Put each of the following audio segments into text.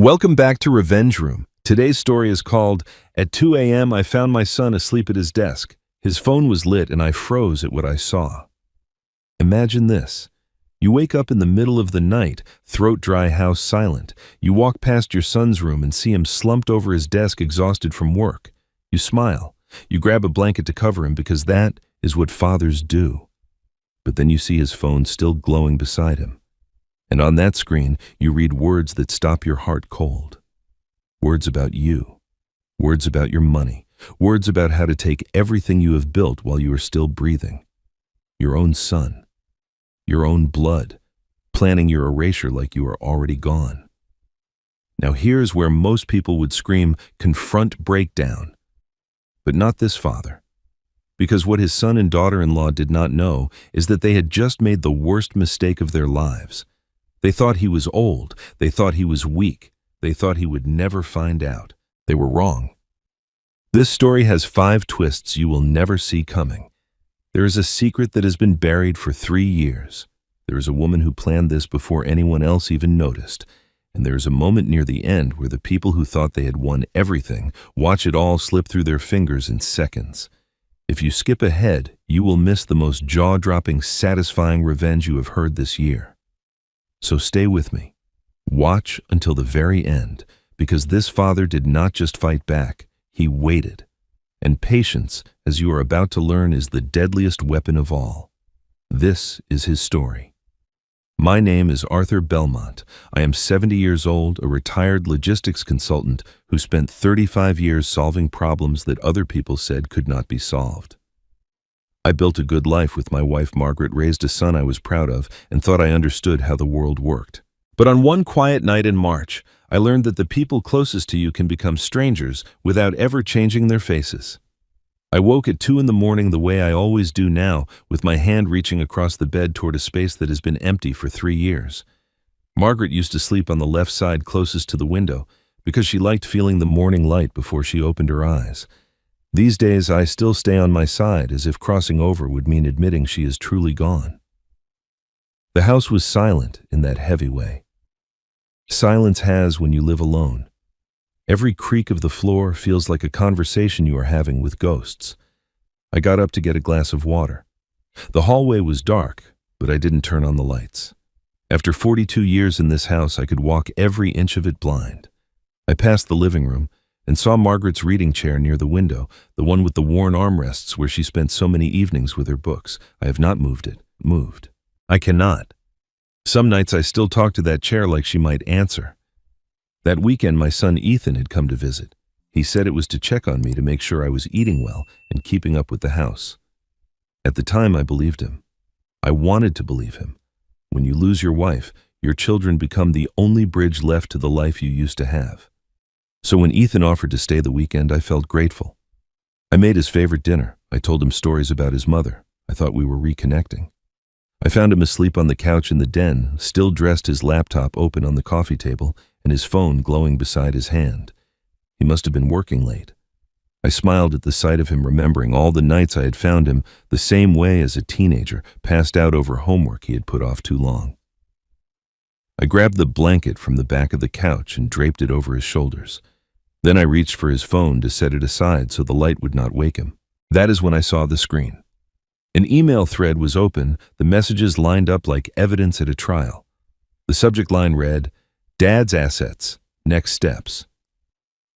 Welcome back to Revenge Room. Today's story is called, At 2 a.m. I found my son asleep at his desk. His phone was lit and I froze at what I saw. Imagine this. You wake up in the middle of the night, throat dry, house silent. You walk past your son's room and see him slumped over his desk, exhausted from work. You smile. You grab a blanket to cover him because that is what fathers do. But then you see his phone still glowing beside him. And on that screen, you read words that stop your heart cold. Words about you. Words about your money. Words about how to take everything you have built while you are still breathing. Your own son. Your own blood. Planning your erasure like you are already gone. Now here's where most people would scream, confront breakdown. But not this father. Because what his son and daughter-in-law did not know is that they had just made the worst mistake of their lives. They thought he was old. They thought he was weak. They thought he would never find out. They were wrong. This story has 5 twists you will never see coming. There is a secret that has been buried for 3 years. There is a woman who planned this before anyone else even noticed. And there is a moment near the end where the people who thought they had won everything watch it all slip through their fingers in seconds. If you skip ahead, you will miss the most jaw-dropping, satisfying revenge you have heard this year. So stay with me. Watch until the very end, because this father did not just fight back, he waited. And patience, as you are about to learn, is the deadliest weapon of all. This is his story. My name is Arthur Belmont. I am 70 years old, a retired logistics consultant who spent 35 years solving problems that other people said could not be solved. I built a good life with my wife Margaret, raised a son I was proud of, and thought I understood how the world worked. But on one quiet night in March, I learned that the people closest to you can become strangers without ever changing their faces. I woke at 2 in the morning the way I always do now, with my hand reaching across the bed toward a space that has been empty for 3 years. Margaret used to sleep on the left side closest to the window because she liked feeling the morning light before she opened her eyes. These days, I still stay on my side, as if crossing over would mean admitting she is truly gone. The house was silent in that heavy way. Silence has when you live alone. Every creak of the floor feels like a conversation you are having with ghosts. I got up to get a glass of water. The hallway was dark, but I didn't turn on the lights. After 42 years in this house, I could walk every inch of it blind. I passed the living room and saw Margaret's reading chair near the window, the one with the worn armrests where she spent so many evenings with her books. I have not moved it. I cannot. Some nights I still talk to that chair like she might answer. That weekend my son Ethan had come to visit. He said it was to check on me to make sure I was eating well and keeping up with the house. At the time I believed him. I wanted to believe him. When you lose your wife, your children become the only bridge left to the life you used to have. So when Ethan offered to stay the weekend, I felt grateful. I made his favorite dinner. I told him stories about his mother. I thought we were reconnecting. I found him asleep on the couch in the den, still dressed, his laptop open on the coffee table and his phone glowing beside his hand. He must have been working late. I smiled at the sight of him, remembering all the nights I had found him the same way as a teenager, passed out over homework he had put off too long. I grabbed the blanket from the back of the couch and draped it over his shoulders. Then I reached for his phone to set it aside so the light would not wake him. That is when I saw the screen. An email thread was open, the messages lined up like evidence at a trial. The subject line read, "Dad's assets, next steps."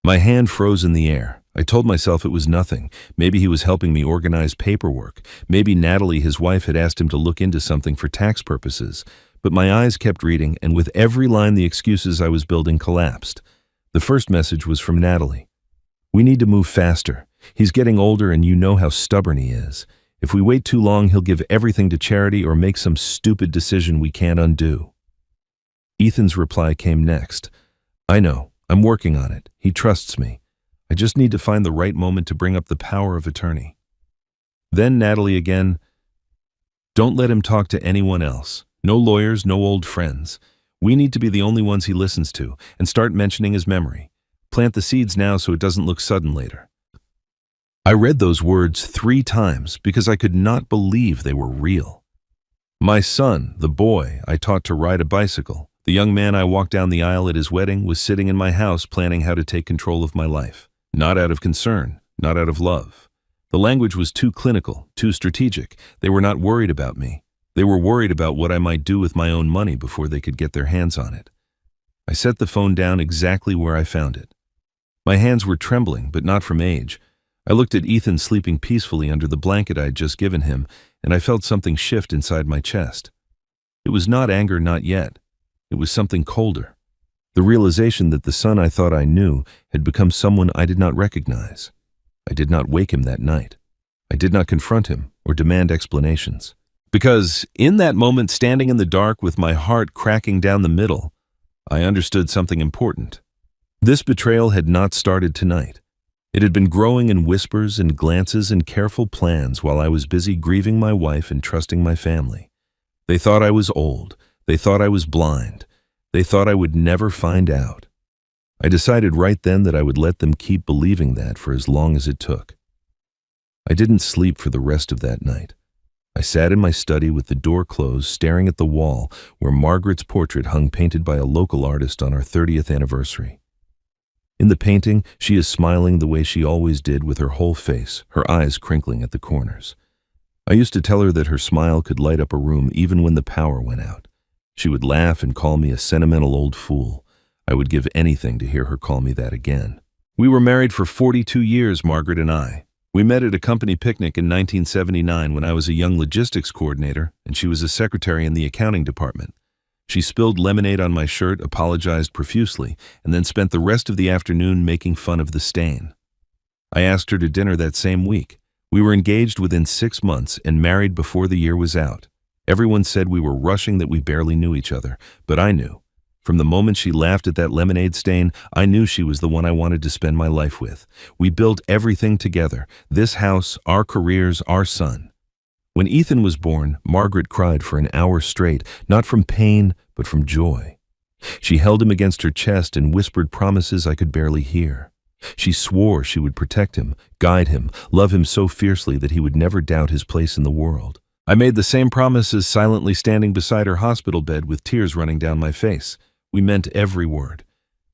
My hand froze in the air. I told myself it was nothing. Maybe he was helping me organize paperwork. Maybe Natalie, his wife, had asked him to look into something for tax purposes. But my eyes kept reading, and with every line the excuses I was building collapsed. The first message was from Natalie. "We need to move faster. He's getting older and you know how stubborn he is. If we wait too long, he'll give everything to charity or make some stupid decision we can't undo." Ethan's reply came next. "I know. I'm working on it. He trusts me. I just need to find the right moment to bring up the power of attorney." Then Natalie again. "Don't let him talk to anyone else. No lawyers, no old friends. We need to be the only ones he listens to, and start mentioning his memory. Plant the seeds now so it doesn't look sudden later." I read those words 3 times because I could not believe they were real. My son, the boy I taught to ride a bicycle, The young man I walked down the aisle at his wedding was sitting in my house planning how to take control of my life. Not out of concern, not out of love. The language was too clinical, too strategic. They were not worried about me. They were worried about what I might do with my own money before they could get their hands on it. I set the phone down exactly where I found it. My hands were trembling, but not from age. I looked at Ethan sleeping peacefully under the blanket I had just given him, and I felt something shift inside my chest. It was not anger, not yet. It was something colder. The realization that the son I thought I knew had become someone I did not recognize. I did not wake him that night. I did not confront him or demand explanations. Because in that moment, standing in the dark with my heart cracking down the middle, I understood something important. This betrayal had not started tonight. It had been growing in whispers and glances and careful plans while I was busy grieving my wife and trusting my family. They thought I was old. They thought I was blind. They thought I would never find out. I decided right then that I would let them keep believing that for as long as it took. I didn't sleep for the rest of that night. I sat in my study with the door closed, staring at the wall where Margaret's portrait hung painted by a local artist on our 30th anniversary. In the painting, she is smiling the way she always did with her whole face, her eyes crinkling at the corners. I used to tell her that her smile could light up a room even when the power went out. She would laugh and call me a sentimental old fool. I would give anything to hear her call me that again. We were married for 42 years, Margaret and I. We met at a company picnic in 1979 when I was a young logistics coordinator and she was a secretary in the accounting department. She spilled lemonade on my shirt, apologized profusely, and then spent the rest of the afternoon making fun of the stain. I asked her to dinner that same week. We were engaged within 6 months and married before the year was out. Everyone said we were rushing, that we barely knew each other, but I knew. From the moment she laughed at that lemonade stain, I knew she was the one I wanted to spend my life with. We built everything together, this house, our careers, our son. When Ethan was born, Margaret cried for an hour straight, not from pain, but from joy. She held him against her chest and whispered promises I could barely hear. She swore she would protect him, guide him, love him so fiercely that he would never doubt his place in the world. I made the same promises silently standing beside her hospital bed with tears running down my face. We meant every word.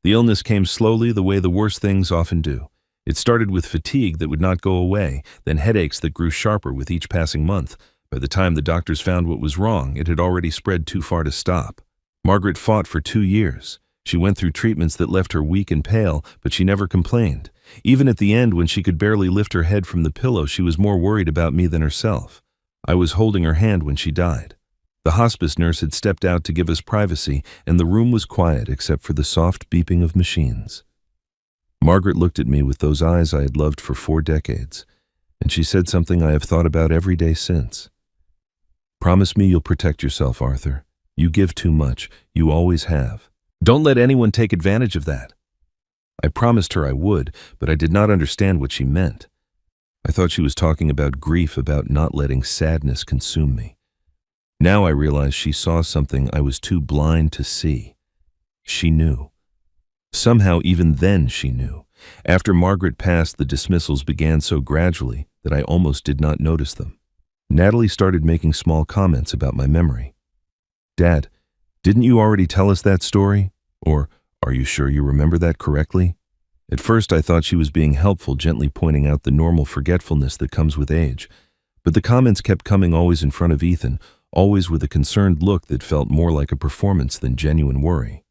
The illness came slowly, the way the worst things often do. It started with fatigue that would not go away, then headaches that grew sharper with each passing month. By the time the doctors found what was wrong, it had already spread too far to stop. Margaret fought for 2 years. She went through treatments that left her weak and pale, but she never complained. Even at the end, when she could barely lift her head from the pillow, she was more worried about me than herself. I was holding her hand when she died. The hospice nurse had stepped out to give us privacy, and the room was quiet except for the soft beeping of machines. Margaret looked at me with those eyes I had loved for 4 decades, and she said something I have thought about every day since. "Promise me you'll protect yourself, Arthur. You give too much. You always have. Don't let anyone take advantage of that." I promised her I would, but I did not understand what she meant. I thought she was talking about grief, about not letting sadness consume me. Now I realized she saw something I was too blind to see. She knew. Somehow even then she knew. After Margaret passed, the dismissals began so gradually that I almost did not notice them. Natalie started making small comments about my memory. "Dad, didn't you already tell us that story? Or, are you sure you remember that correctly?" At first I thought she was being helpful, gently pointing out the normal forgetfulness that comes with age. But the comments kept coming, always in front of Ethan, always with a concerned look that felt more like a performance than genuine worry.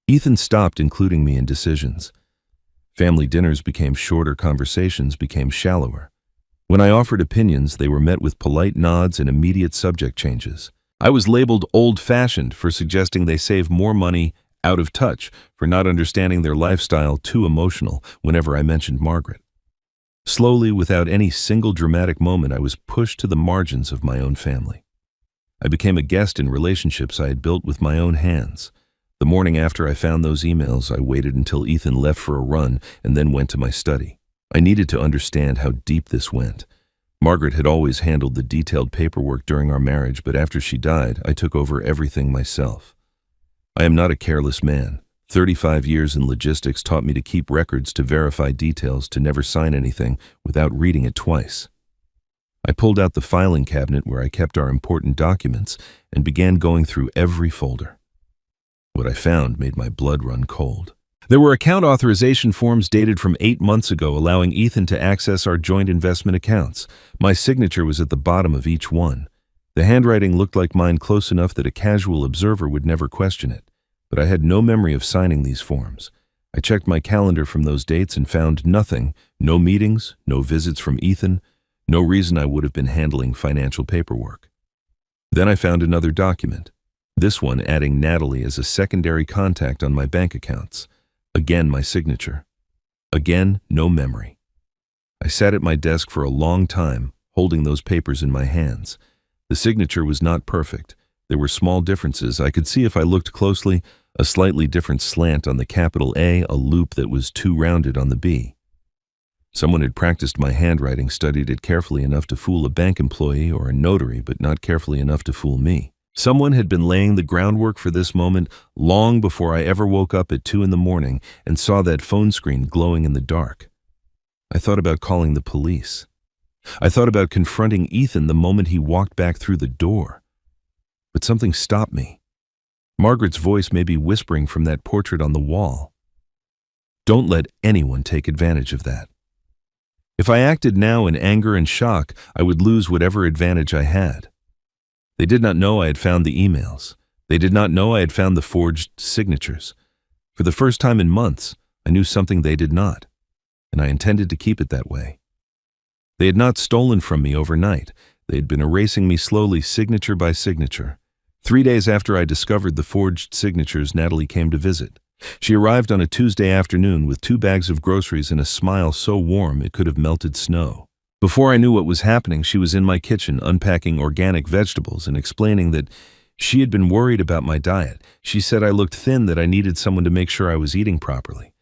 Ethan stopped including me in decisions. Family dinners became shorter, conversations became shallower. When I offered opinions, they were met with polite nods and immediate subject changes. I was labeled old-fashioned for suggesting they save more money, out of touch for not understanding their lifestyle, too emotional whenever I mentioned Margaret. Slowly, without any single dramatic moment, I was pushed to the margins of my own family. I became a guest in relationships I had built with my own hands. The morning after I found those emails, I waited until Ethan left for a run and then went to my study. I needed to understand how deep this went. Margaret had always handled the detailed paperwork during our marriage, but after she died, I took over everything myself. I am not a careless man. 35 years in logistics taught me to keep records, to verify details, to never sign anything without reading it twice. I pulled out the filing cabinet where I kept our important documents and began going through every folder. What I found made my blood run cold. There were account authorization forms dated from 8 months ago allowing Ethan to access our joint investment accounts. My signature was at the bottom of each one. The handwriting looked like mine close enough that a casual observer would never question it, but I had no memory of signing these forms. I checked my calendar from those dates and found nothing, no meetings, no visits from Ethan, no reason I would have been handling financial paperwork. Then I found another document, this one adding Natalie as a secondary contact on my bank accounts. Again, my signature. Again, no memory. I sat at my desk for a long time, holding those papers in my hands. The signature was not perfect. There were small differences. I could see if I looked closely, a slightly different slant on the capital A, a loop that was too rounded on the B. Someone had practiced my handwriting, studied it carefully enough to fool a bank employee or a notary, but not carefully enough to fool me. Someone had been laying the groundwork for this moment long before I ever woke up at 2 in the morning and saw that phone screen glowing in the dark. I thought about calling the police. I thought about confronting Ethan the moment he walked back through the door. But something stopped me. Margaret's voice may be whispering from that portrait on the wall. Don't let anyone take advantage of that. If I acted now in anger and shock, I would lose whatever advantage I had. They did not know I had found the emails. They did not know I had found the forged signatures. For the first time in months, I knew something they did not, and I intended to keep it that way. They had not stolen from me overnight. They had been erasing me slowly, signature by signature. 3 days after I discovered the forged signatures, Natalie came to visit. She arrived on a Tuesday afternoon with 2 bags of groceries and a smile so warm it could have melted snow. Before I knew what was happening, she was in my kitchen unpacking organic vegetables and explaining that she had been worried about my diet. She said I looked thin, that I needed someone to make sure I was eating properly.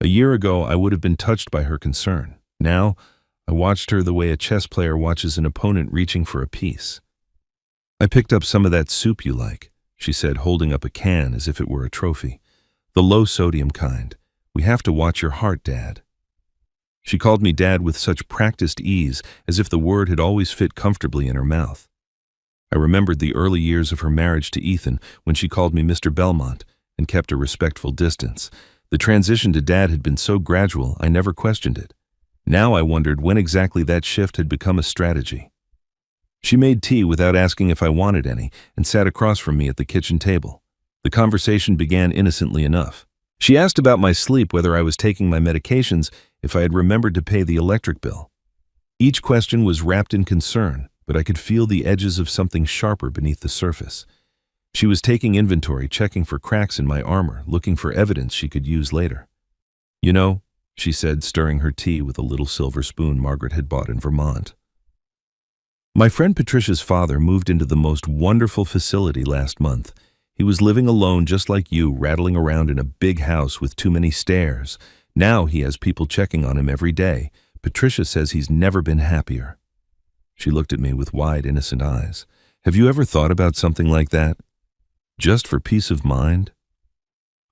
A year ago, I would have been touched by her concern. Now, I watched her the way a chess player watches an opponent reaching for a piece. I picked up some of that soup you like, she said, holding up a can as if it were a trophy. The low-sodium kind. We have to watch your heart, Dad. She called me Dad with such practiced ease, as if the word had always fit comfortably in her mouth. I remembered the early years of her marriage to Ethan when she called me Mr. Belmont and kept a respectful distance. The transition to Dad had been so gradual, I never questioned it. Now I wondered when exactly that shift had become a strategy. She made tea without asking if I wanted any and sat across from me at the kitchen table. The conversation began innocently enough. She asked about my sleep, whether I was taking my medications, if I had remembered to pay the electric bill. Each question was wrapped in concern, but I could feel the edges of something sharper beneath the surface. She was taking inventory, checking for cracks in my armor, looking for evidence she could use later. You know, she said, stirring her tea with a little silver spoon Margaret had bought in Vermont. My friend Patricia's father moved into the most wonderful facility last month. He was living alone just like you, rattling around in a big house with too many stairs. Now he has people checking on him every day. Patricia says he's never been happier. She looked at me with wide, innocent eyes. Have you ever thought about something like that? Just for peace of mind?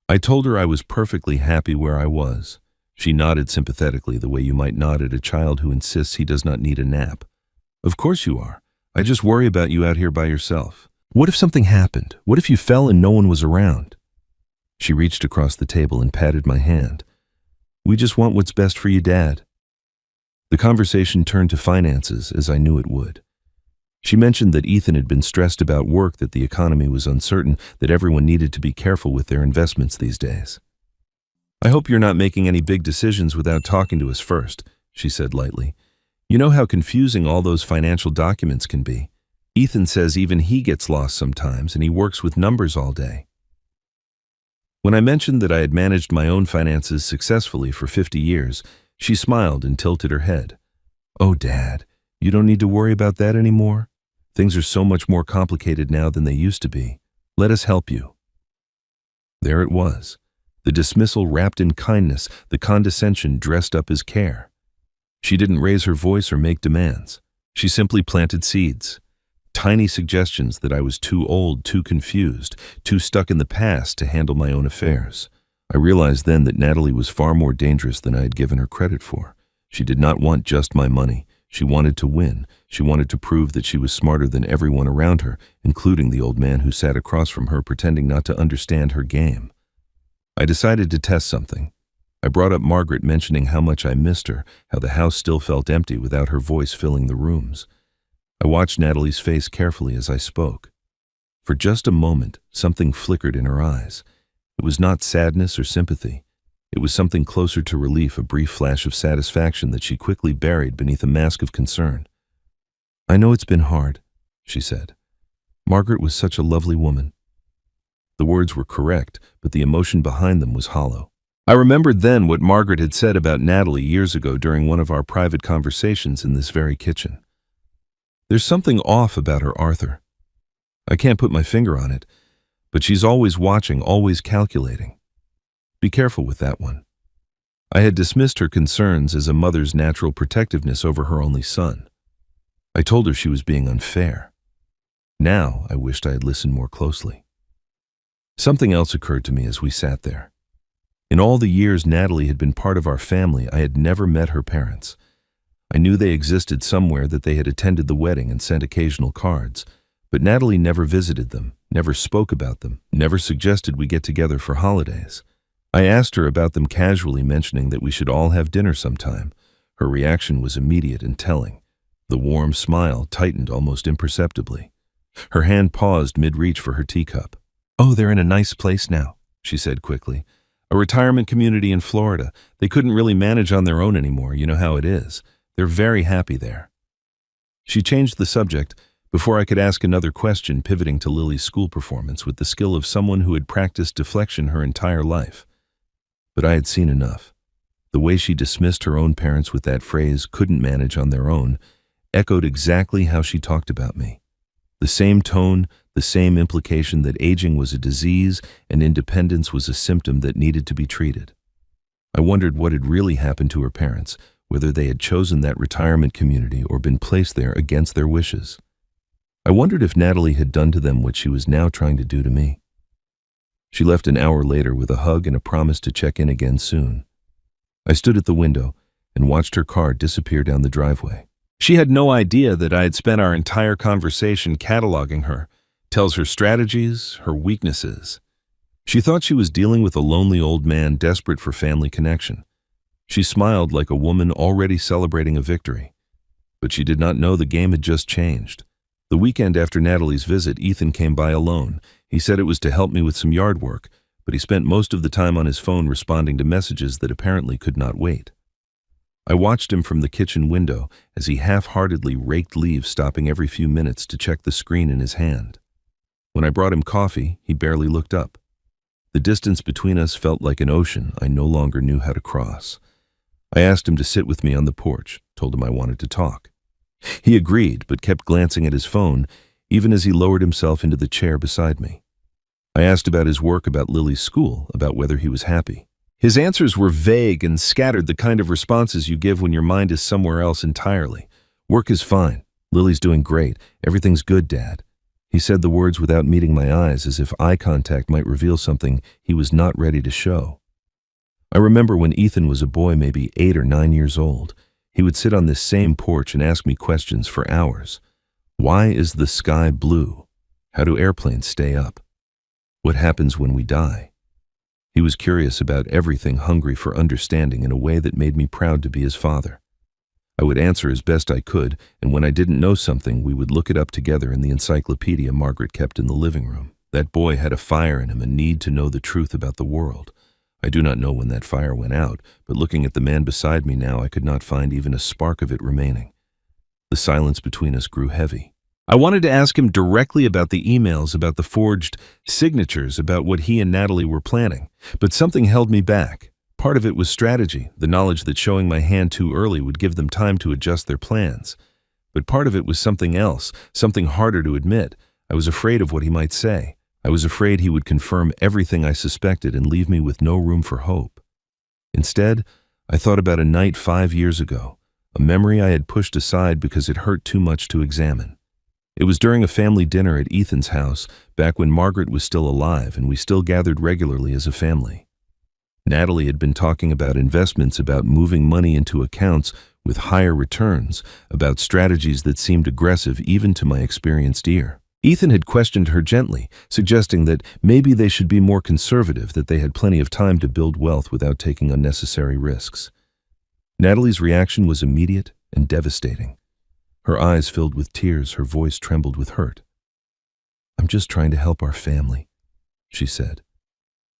I told her I was perfectly happy where I was. She nodded sympathetically, the way you might nod at a child who insists he does not need a nap. Of course you are. I just worry about you out here by yourself. What if something happened? What if you fell and no one was around? She reached across the table and patted my hand. We just want what's best for you, Dad. The conversation turned to finances, as I knew it would. She mentioned that Ethan had been stressed about work, that the economy was uncertain, that everyone needed to be careful with their investments these days. I hope you're not making any big decisions without talking to us first, she said lightly. You know how confusing all those financial documents can be. Ethan says even he gets lost sometimes, and he works with numbers all day. When I mentioned that I had managed my own finances successfully for 50 years, she smiled and tilted her head. Oh, Dad, you don't need to worry about that anymore. Things are so much more complicated now than they used to be. Let us help you. There it was. The dismissal wrapped in kindness, the condescension dressed up as care. She didn't raise her voice or make demands. She simply planted seeds. Tiny suggestions that I was too old, too confused, too stuck in the past to handle my own affairs. I realized then that Natalie was far more dangerous than I had given her credit for. She did not want just my money. She wanted to win. She wanted to prove that she was smarter than everyone around her, including the old man who sat across from her pretending not to understand her game. I decided to test something. I brought up Margaret, mentioning how much I missed her, how the house still felt empty without her voice filling the rooms. I watched Natalie's face carefully as I spoke. For just a moment, something flickered in her eyes. It was not sadness or sympathy. It was something closer to relief, a brief flash of satisfaction that she quickly buried beneath a mask of concern. "I know it's been hard," she said. "Margaret was such a lovely woman." The words were correct, but the emotion behind them was hollow. I remembered then what Margaret had said about Natalie years ago during one of our private conversations in this very kitchen. "There's something off about her, Arthur. I can't put my finger on it, but she's always watching, always calculating. Be careful with that one." I had dismissed her concerns as a mother's natural protectiveness over her only son. I told her she was being unfair. Now I wished I had listened more closely. Something else occurred to me as we sat there. In all the years Natalie had been part of our family, I had never met her parents. I knew they existed somewhere, that they had attended the wedding and sent occasional cards, but Natalie never visited them, never spoke about them, never suggested we get together for holidays. I asked her about them casually, mentioning that we should all have dinner sometime. Her reaction was immediate and telling. The warm smile tightened almost imperceptibly. Her hand paused mid-reach for her teacup. "Oh, they're in a nice place now," she said quickly. "A retirement community in Florida. They couldn't really manage on their own anymore, you know how it is. They're very happy there." She changed the subject before I could ask another question, pivoting to Lily's school performance with the skill of someone who had practiced deflection her entire life. But I had seen enough. The way she dismissed her own parents with that phrase, "couldn't manage on their own," echoed exactly how she talked about me. The same tone, the same implication that aging was a disease and independence was a symptom that needed to be treated. I wondered what had really happened to her parents, whether they had chosen that retirement community or been placed there against their wishes. I wondered if Natalie had done to them what she was now trying to do to me. She left an hour later with a hug and a promise to check in again soon. I stood at the window and watched her car disappear down the driveway. She had no idea that I had spent our entire conversation cataloging her, tells her strategies, her weaknesses. She thought she was dealing with a lonely old man desperate for family connection. She smiled like a woman already celebrating a victory. But she did not know the game had just changed. The weekend after Natalie's visit, Ethan came by alone. He said it was to help me with some yard work, but he spent most of the time on his phone responding to messages that apparently could not wait. I watched him from the kitchen window as he half-heartedly raked leaves, stopping every few minutes to check the screen in his hand. When I brought him coffee, he barely looked up. The distance between us felt like an ocean I no longer knew how to cross. I asked him to sit with me on the porch, told him I wanted to talk. He agreed, but kept glancing at his phone, even as he lowered himself into the chair beside me. I asked about his work, about Lily's school, about whether he was happy. His answers were vague and scattered, the kind of responses you give when your mind is somewhere else entirely. "Work is fine. Lily's doing great. Everything's good, Dad." He said the words without meeting my eyes, as if eye contact might reveal something he was not ready to show. I remember when Ethan was a boy, maybe 8 or 9 years old. He would sit on this same porch and ask me questions for hours. Why is the sky blue? How do airplanes stay up? What happens when we die? He was curious about everything, hungry for understanding in a way that made me proud to be his father. I would answer as best I could, and when I didn't know something, we would look it up together in the encyclopedia Margaret kept in the living room. That boy had a fire in him, a need to know the truth about the world. I do not know when that fire went out, but looking at the man beside me now, I could not find even a spark of it remaining. The silence between us grew heavy. I wanted to ask him directly about the emails, about the forged signatures, about what he and Natalie were planning, but something held me back. Part of it was strategy, the knowledge that showing my hand too early would give them time to adjust their plans. But part of it was something else, something harder to admit. I was afraid of what he might say. I was afraid he would confirm everything I suspected and leave me with no room for hope. Instead, I thought about a night 5 years ago, a memory I had pushed aside because it hurt too much to examine. It was during a family dinner at Ethan's house, back when Margaret was still alive and we still gathered regularly as a family. Natalie had been talking about investments, about moving money into accounts with higher returns, about strategies that seemed aggressive even to my experienced ear. Ethan had questioned her gently, suggesting that maybe they should be more conservative, that they had plenty of time to build wealth without taking unnecessary risks. Natalie's reaction was immediate and devastating. Her eyes filled with tears, her voice trembled with hurt. "I'm just trying to help our family," she said.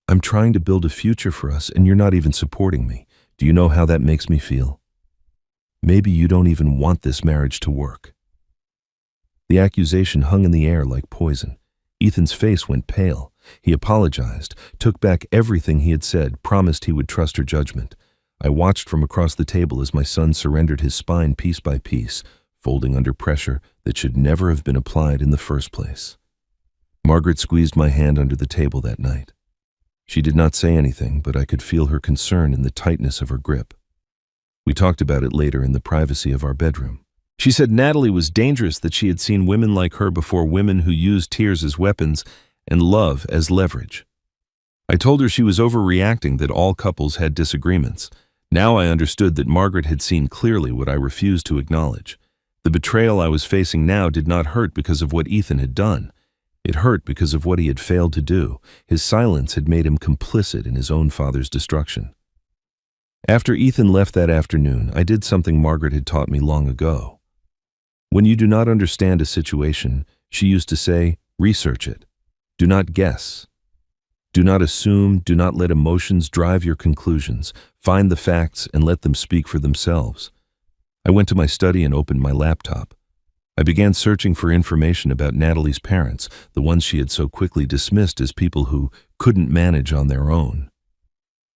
"I'm trying to build a future for us, and you're not even supporting me. Do you know how that makes me feel? Maybe you don't even want this marriage to work." The accusation hung in the air like poison. Ethan's face went pale. He apologized, took back everything he had said, promised he would trust her judgment. I watched from across the table as my son surrendered his spine piece by piece, folding under pressure that should never have been applied in the first place. Margaret squeezed my hand under the table that night. She did not say anything, but I could feel her concern in the tightness of her grip. We talked about it later in the privacy of our bedroom. She said Natalie was dangerous, that she had seen women like her before, women who used tears as weapons and love as leverage. I told her she was overreacting, that all couples had disagreements. Now I understood that Margaret had seen clearly what I refused to acknowledge. The betrayal I was facing now did not hurt because of what Ethan had done. It hurt because of what he had failed to do. His silence had made him complicit in his own father's destruction. After Ethan left that afternoon, I did something Margaret had taught me long ago. When you do not understand a situation, she used to say, research it. Do not guess. Do not assume. Do not let emotions drive your conclusions. Find the facts and let them speak for themselves. I went to my study and opened my laptop. I began searching for information about Natalie's parents, the ones she had so quickly dismissed as people who couldn't manage on their own.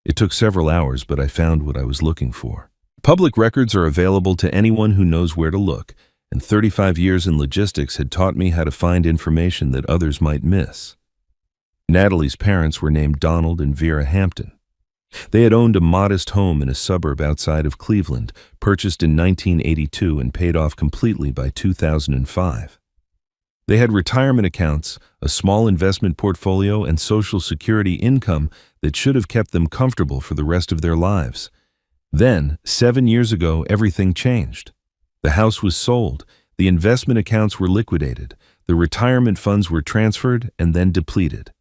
It took several hours, but I found what I was looking for. Public records are available to anyone who knows where to look, and 35 years in logistics had taught me how to find information that others might miss. Natalie's parents were named Donald and Vera Hampton. They had owned a modest home in a suburb outside of Cleveland, purchased in 1982 and paid off completely by 2005. They had retirement accounts, a small investment portfolio, and Social Security income that should have kept them comfortable for the rest of their lives. Then, 7 years ago, everything changed. The house was sold, the investment accounts were liquidated, the retirement funds were transferred and then depleted.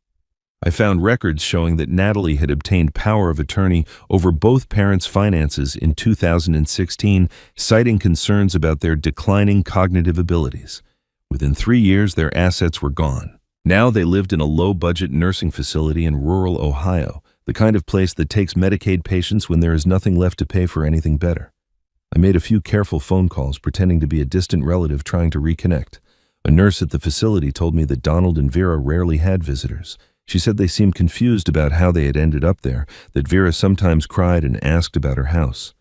I found records showing that Natalie had obtained power of attorney over both parents' finances in 2016, citing concerns about their declining cognitive abilities. Within 3 years, their assets were gone. Now they lived in a low-budget nursing facility in rural Ohio, the kind of place that takes Medicaid patients when there is nothing left to pay for anything better. I made a few careful phone calls, pretending to be a distant relative trying to reconnect. A nurse at the facility told me that Donald and Vera rarely had visitors. She said they seemed confused about how they had ended up there, that Vera sometimes cried and asked about her house.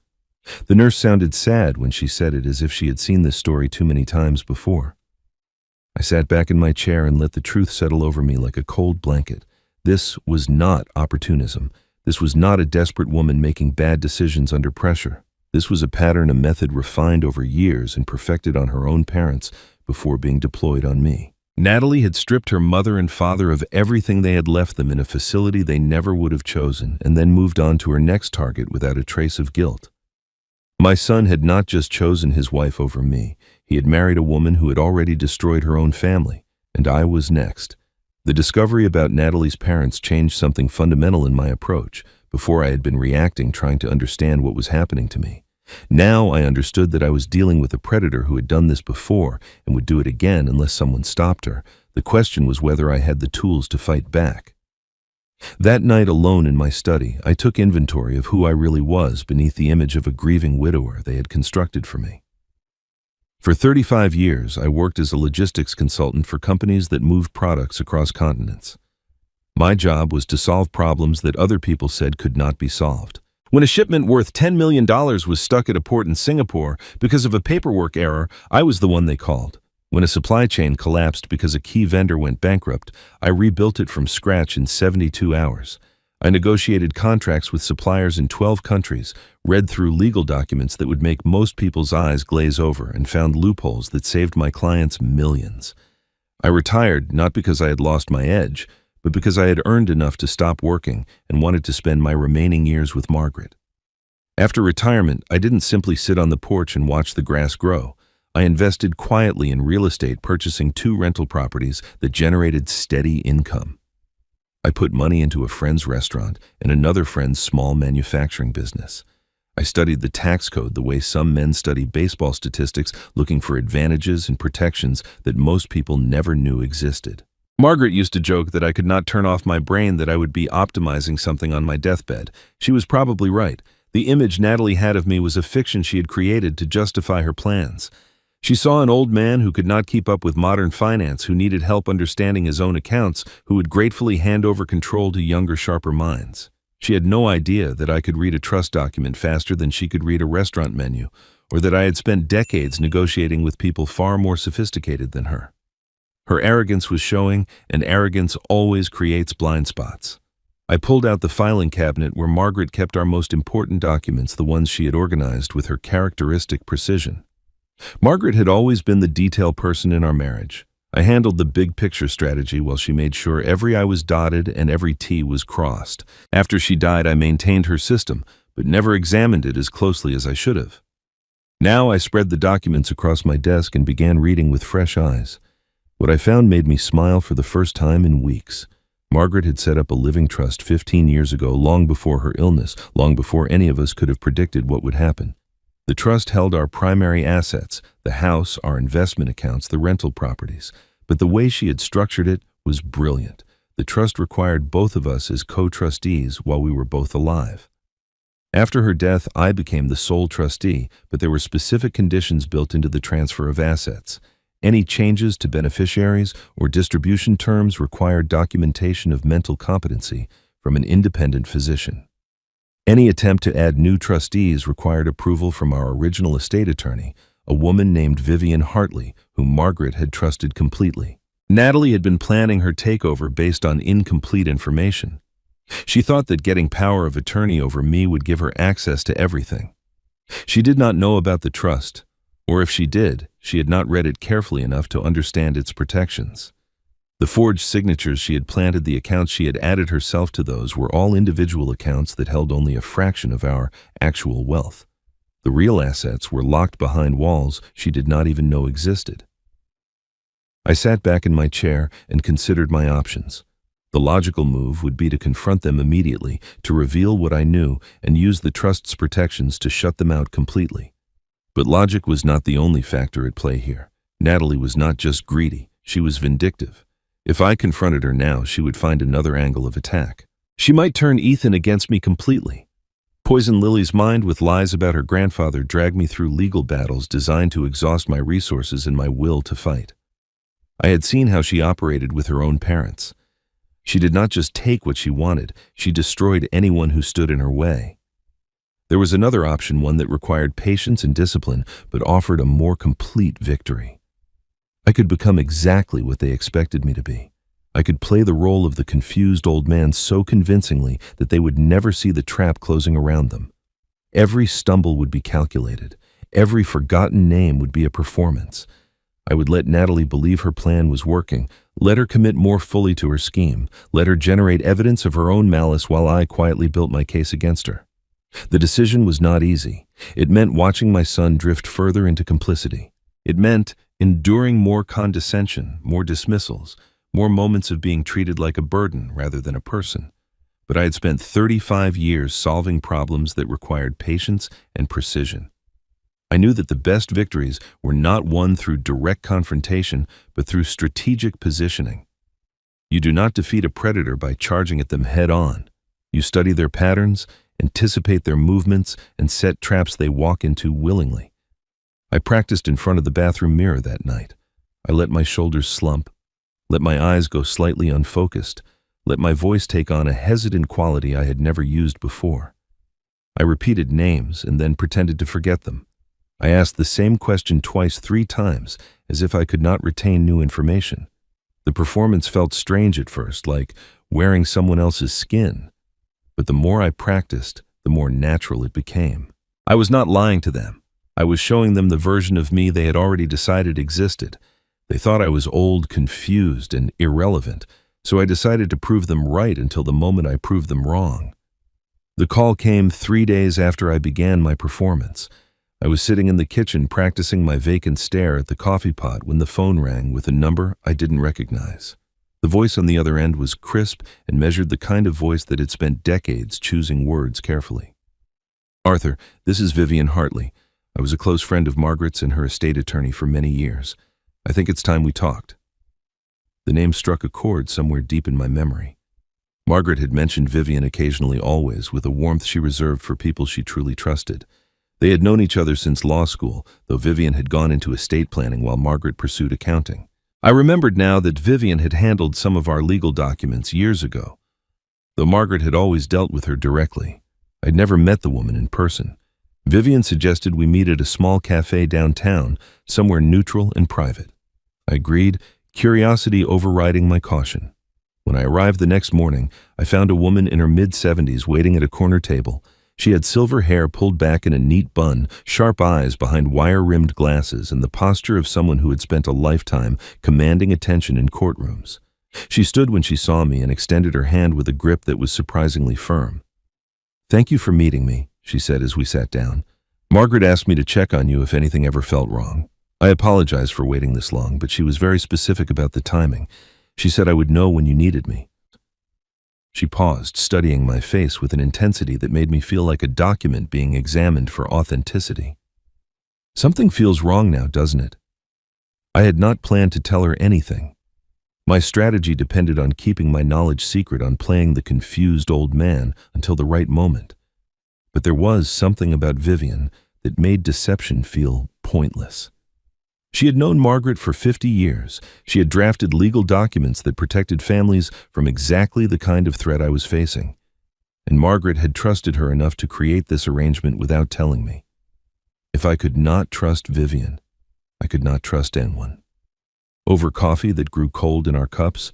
The nurse sounded sad when she said it, as if she had seen this story too many times before. I sat back in my chair and let the truth settle over me like a cold blanket. This was not opportunism. This was not a desperate woman making bad decisions under pressure. This was a pattern, a method refined over years and perfected on her own parents before being deployed on me. Natalie had stripped her mother and father of everything they had left them in a facility they never would have chosen, and then moved on to her next target without a trace of guilt. My son had not just chosen his wife over me. He had married a woman who had already destroyed her own family, and I was next. The discovery about Natalie's parents changed something fundamental in my approach. Before, I had been reacting, trying to understand what was happening to me. Now I understood that I was dealing with a predator who had done this before and would do it again unless someone stopped her. The question was whether I had the tools to fight back. That night, alone in my study, I took inventory of who I really was beneath the image of a grieving widower they had constructed for me. For 35 years, I worked as a logistics consultant for companies that moved products across continents. My job was to solve problems that other people said could not be solved. When a shipment worth $10 million was stuck at a port in Singapore because of a paperwork error, I was the one they called. When a supply chain collapsed because a key vendor went bankrupt, I rebuilt it from scratch in 72 hours. I negotiated contracts with suppliers in 12 countries, read through legal documents that would make most people's eyes glaze over, and found loopholes that saved my clients millions. I retired not because I had lost my edge, but because I had earned enough to stop working and wanted to spend my remaining years with Margaret. After retirement, I didn't simply sit on the porch and watch the grass grow. I invested quietly in real estate, purchasing 2 rental properties that generated steady income. I put money into a friend's restaurant and another friend's small manufacturing business. I studied the tax code the way some men study baseball statistics, looking for advantages and protections that most people never knew existed. Margaret used to joke that I could not turn off my brain, that I would be optimizing something on my deathbed. She was probably right. The image Natalie had of me was a fiction she had created to justify her plans. She saw an old man who could not keep up with modern finance, who needed help understanding his own accounts, who would gratefully hand over control to younger, sharper minds. She had no idea that I could read a trust document faster than she could read a restaurant menu, or that I had spent decades negotiating with people far more sophisticated than her. Her arrogance was showing, and arrogance always creates blind spots. I pulled out the filing cabinet where Margaret kept our most important documents, the ones she had organized with her characteristic precision. Margaret had always been the detail person in our marriage. I handled the big picture strategy while she made sure every I was dotted and every T was crossed. After she died, I maintained her system, but never examined it as closely as I should have. Now I spread the documents across my desk and began reading with fresh eyes. What I found made me smile for the first time in weeks. Margaret had set up a living trust 15 years ago, long before her illness, long before any of us could have predicted what would happen. The trust held our primary assets, the house, our investment accounts, the rental properties. But the way she had structured it was brilliant. The trust required both of us as co-trustees while we were both alive. After her death, I became the sole trustee, but there were specific conditions built into the transfer of assets. Any changes to beneficiaries or distribution terms required documentation of mental competency from an independent physician. Any attempt to add new trustees required approval from our original estate attorney, a woman named Vivian Hartley, whom Margaret had trusted completely. Natalie had been planning her takeover based on incomplete information. She thought that getting power of attorney over me would give her access to everything. She did not know about the trust, or if she did, she had not read it carefully enough to understand its protections. The forged signatures she had planted, the accounts she had added herself to those, were all individual accounts that held only a fraction of our actual wealth. The real assets were locked behind walls she did not even know existed. I sat back in my chair and considered my options. The logical move would be to confront them immediately, to reveal what I knew, and use the trust's protections to shut them out completely. But logic was not the only factor at play here. Natalie was not just greedy, she was vindictive. If I confronted her now, she would find another angle of attack. She might turn Ethan against me completely. Poison Lily's mind with lies about her grandfather, drag me through legal battles designed to exhaust my resources and my will to fight. I had seen how she operated with her own parents. She did not just take what she wanted, she destroyed anyone who stood in her way. There was another option, one that required patience and discipline, but offered a more complete victory. I could become exactly what they expected me to be. I could play the role of the confused old man so convincingly that they would never see the trap closing around them. Every stumble would be calculated. Every forgotten name would be a performance. I would let Natalie believe her plan was working, let her commit more fully to her scheme, let her generate evidence of her own malice while I quietly built my case against her. The decision was not easy. It meant watching my son drift further into complicity. It meant enduring more condescension, more dismissals, more moments of being treated like a burden rather than a person. But I had spent 35 years solving problems that required patience and precision. I knew that the best victories were not won through direct confrontation, but through strategic positioning. You do not defeat a predator by charging at them head on. You study their patterns, anticipate their movements, and set traps they walk into willingly. I practiced in front of the bathroom mirror that night. I let my shoulders slump, let my eyes go slightly unfocused, let my voice take on a hesitant quality I had never used before. I repeated names and then pretended to forget them. I asked the same question twice, 3 times, as if I could not retain new information. The performance felt strange at first, like wearing someone else's skin. But the more I practiced, the more natural it became. I was not lying to them. I was showing them the version of me they had already decided existed. They thought I was old, confused, and irrelevant, so I decided to prove them right until the moment I proved them wrong. The call came 3 days after I began my performance. I was sitting in the kitchen practicing my vacant stare at the coffee pot when the phone rang with a number I didn't recognize. The voice on the other end was crisp and measured the kind of voice that had spent decades choosing words carefully. "Arthur, this is Vivian Hartley. I was a close friend of Margaret's and her estate attorney for many years. I think it's time we talked." The name struck a chord somewhere deep in my memory. Margaret had mentioned Vivian occasionally, always with a warmth she reserved for people she truly trusted. They had known each other since law school, though Vivian had gone into estate planning while Margaret pursued accounting. I remembered now that Vivian had handled some of our legal documents years ago, though Margaret had always dealt with her directly. I'd never met the woman in person. Vivian suggested we meet at a small cafe downtown, somewhere neutral and private. I agreed, curiosity overriding my caution. When I arrived the next morning, I found a woman in her mid-70s waiting at a corner table. She had silver hair pulled back in a neat bun, sharp eyes behind wire-rimmed glasses, and the posture of someone who had spent a lifetime commanding attention in courtrooms. She stood when she saw me and extended her hand with a grip that was surprisingly firm. "Thank you for meeting me," she said as we sat down. "Margaret asked me to check on you if anything ever felt wrong. I apologize for waiting this long, but she was very specific about the timing. She said I would know when you needed me." She paused, studying my face with an intensity that made me feel like a document being examined for authenticity. "Something feels wrong now, doesn't it?" I had not planned to tell her anything. My strategy depended on keeping my knowledge secret, on playing the confused old man until the right moment. But there was something about Vivian that made deception feel pointless. She had known Margaret for 50 years. She had drafted legal documents that protected families from exactly the kind of threat I was facing. And Margaret had trusted her enough to create this arrangement without telling me. If I could not trust Vivian, I could not trust anyone. Over coffee that grew cold in our cups,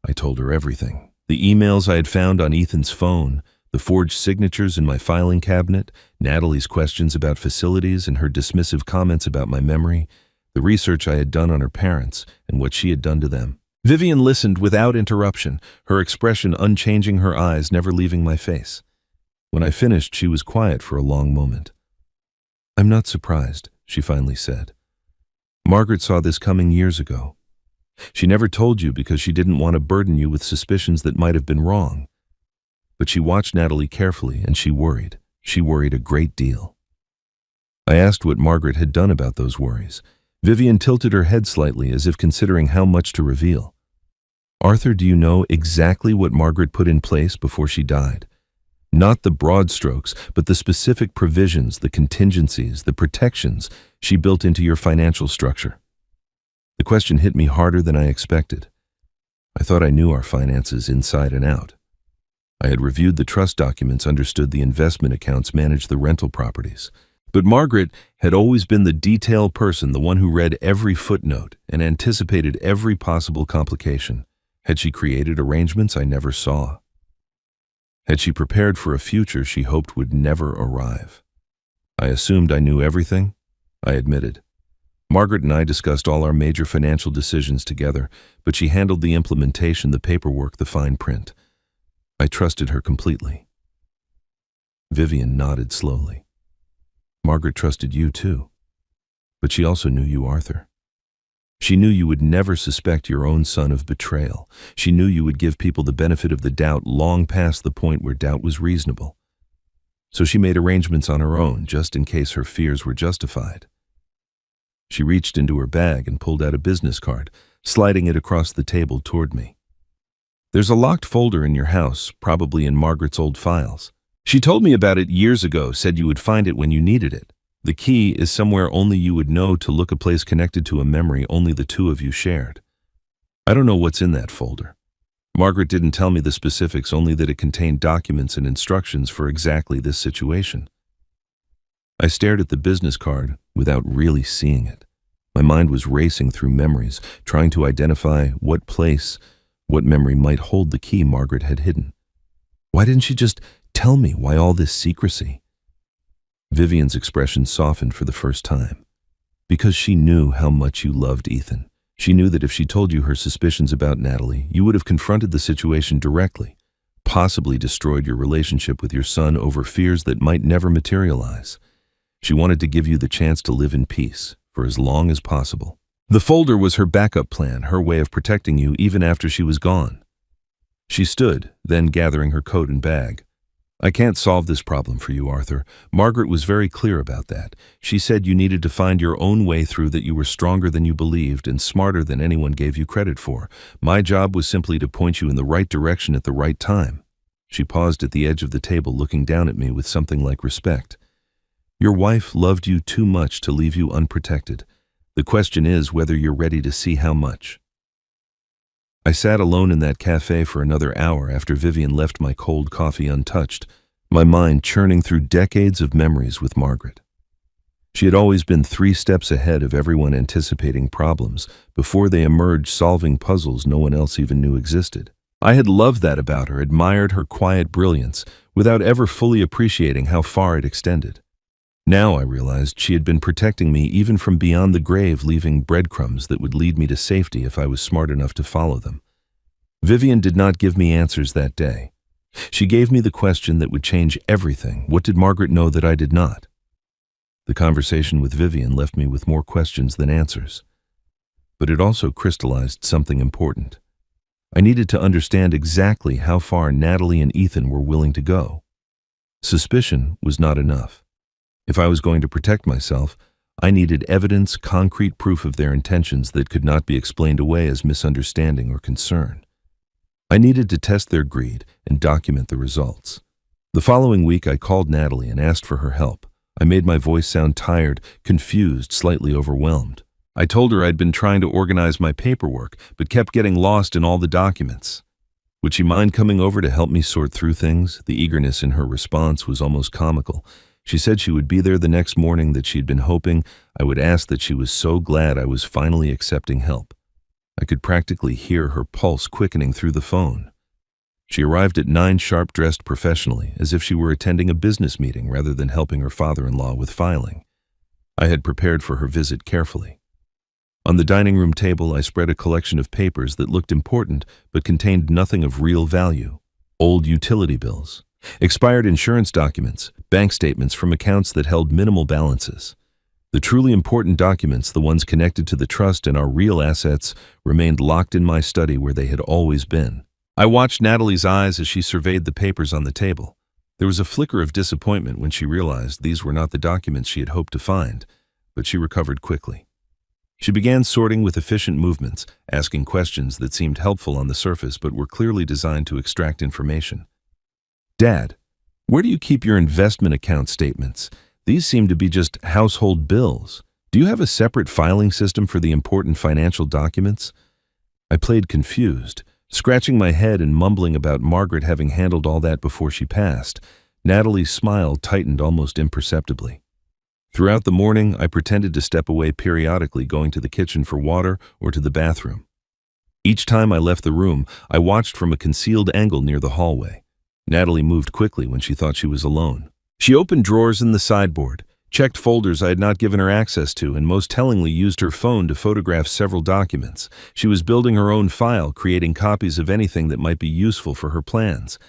I told her everything. The emails I had found on Ethan's phone, the forged signatures in my filing cabinet, Natalie's questions about facilities and her dismissive comments about my memory, the research I had done on her parents and what she had done to them. Vivian listened without interruption, her expression unchanging, her eyes never leaving my face. When I finished, she was quiet for a long moment. "I'm not surprised," she finally said. "Margaret saw this coming years ago. She never told you because she didn't want to burden you with suspicions that might have been wrong. But she watched Natalie carefully and she worried. She worried a great deal." I asked what Margaret had done about those worries. Vivian tilted her head slightly as if considering how much to reveal. "Arthur, do you know exactly what Margaret put in place before she died? Not the broad strokes, but the specific provisions, the contingencies, the protections she built into your financial structure." The question hit me harder than I expected. I thought I knew our finances inside and out. I had reviewed the trust documents, understood the investment accounts, managed the rental properties. But Margaret had always been the detail person, the one who read every footnote and anticipated every possible complication. Had she created arrangements I never saw? Had she prepared for a future she hoped would never arrive? I assumed I knew everything, I admitted. Margaret and I discussed all our major financial decisions together, but she handled the implementation, the paperwork, the fine print. I trusted her completely. Vivian nodded slowly. "Margaret trusted you too, but she also knew you, Arthur. She knew you would never suspect your own son of betrayal. She knew you would give people the benefit of the doubt long past the point where doubt was reasonable. So she made arrangements on her own, just in case her fears were justified." She reached into her bag and pulled out a business card, sliding it across the table toward me. "There's a locked folder in your house, probably in Margaret's old files. She told me about it years ago, said you would find it when you needed it. The key is somewhere only you would know, to look a place connected to a memory only the two of you shared. I don't know what's in that folder. Margaret didn't tell me the specifics, only that it contained documents and instructions for exactly this situation." I stared at the business card without really seeing it. My mind was racing through memories, trying to identify what place, what memory might hold the key Margaret had hidden. Why didn't she just tell me? Why all this secrecy? Vivian's expression softened for the first time. "Because she knew how much you loved Ethan. She knew that if she told you her suspicions about Natalie, you would have confronted the situation directly, possibly destroyed your relationship with your son over fears that might never materialize. She wanted to give you the chance to live in peace for as long as possible. The folder was her backup plan, her way of protecting you even after she was gone. She stood, then gathering her coat and bag. I can't solve this problem for you, Arthur. Margaret was very clear about that. She said you needed to find your own way through, that you were stronger than you believed and smarter than anyone gave you credit for. My job was simply to point you in the right direction at the right time. She paused at the edge of the table, looking down at me with something like respect. Your wife loved you too much to leave you unprotected. The question is whether you're ready to see how much. I sat alone in that cafe for another hour after Vivian left my cold coffee untouched, my mind churning through decades of memories with Margaret. She had always been 3 steps ahead of everyone, anticipating problems before they emerged, solving puzzles no one else even knew existed. I had loved that about her, admired her quiet brilliance, without ever fully appreciating how far it extended. Now I realized she had been protecting me even from beyond the grave, leaving breadcrumbs that would lead me to safety if I was smart enough to follow them. Vivian did not give me answers that day. She gave me the question that would change everything. What did Margaret know that I did not? The conversation with Vivian left me with more questions than answers. But it also crystallized something important. I needed to understand exactly how far Natalie and Ethan were willing to go. Suspicion was not enough. If I was going to protect myself, I needed evidence, concrete proof of their intentions that could not be explained away as misunderstanding or concern. I needed to test their greed and document the results. The following week, I called Natalie and asked for her help. I made my voice sound tired, confused, slightly overwhelmed. I told her I'd been trying to organize my paperwork, but kept getting lost in all the documents. Would she mind coming over to help me sort through things? The eagerness in her response was almost comical. She said she would be there the next morning, that she'd been hoping I would ask, that she was so glad I was finally accepting help. I could practically hear her pulse quickening through the phone. She arrived at 9 sharp, dressed professionally, as if she were attending a business meeting rather than helping her father-in-law with filing. I had prepared for her visit carefully. On the dining room table, I spread a collection of papers that looked important but contained nothing of real value. Old utility bills, expired insurance documents, bank statements from accounts that held minimal balances. The truly important documents, the ones connected to the trust and our real assets, remained locked in my study where they had always been. I watched Natalie's eyes as she surveyed the papers on the table. There was a flicker of disappointment when she realized these were not the documents she had hoped to find, but she recovered quickly. She began sorting with efficient movements, asking questions that seemed helpful on the surface but were clearly designed to extract information. Dad, where do you keep your investment account statements? These seem to be just household bills. Do you have a separate filing system for the important financial documents? I played confused, scratching my head and mumbling about Margaret having handled all that before she passed. Natalie's smile tightened almost imperceptibly. Throughout the morning, I pretended to step away periodically, going to the kitchen for water or to the bathroom. Each time I left the room, I watched from a concealed angle near the hallway. Natalie moved quickly when she thought she was alone. She opened drawers in the sideboard, checked folders I had not given her access to, and most tellingly used her phone to photograph several documents. She was building her own file, creating copies of anything that might be useful for her plans.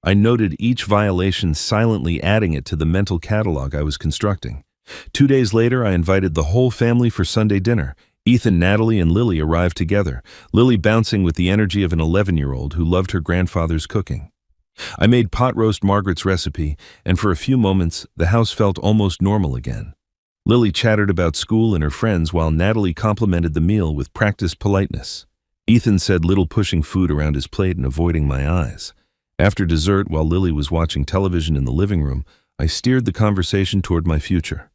I noted each violation, silently adding it to the mental catalog I was constructing. 2 days later, I invited the whole family for Sunday dinner. Ethan, Natalie, and Lily arrived together, Lily bouncing with the energy of an 11-year-old who loved her grandfather's cooking. I made pot roast Margaret's recipe, and for a few moments, the house felt almost normal again. Lily chattered about school and her friends, while Natalie complimented the meal with practiced politeness. Ethan said little, pushing food around his plate and avoiding my eyes. After dessert, while Lily was watching television in the living room, I steered the conversation toward my future.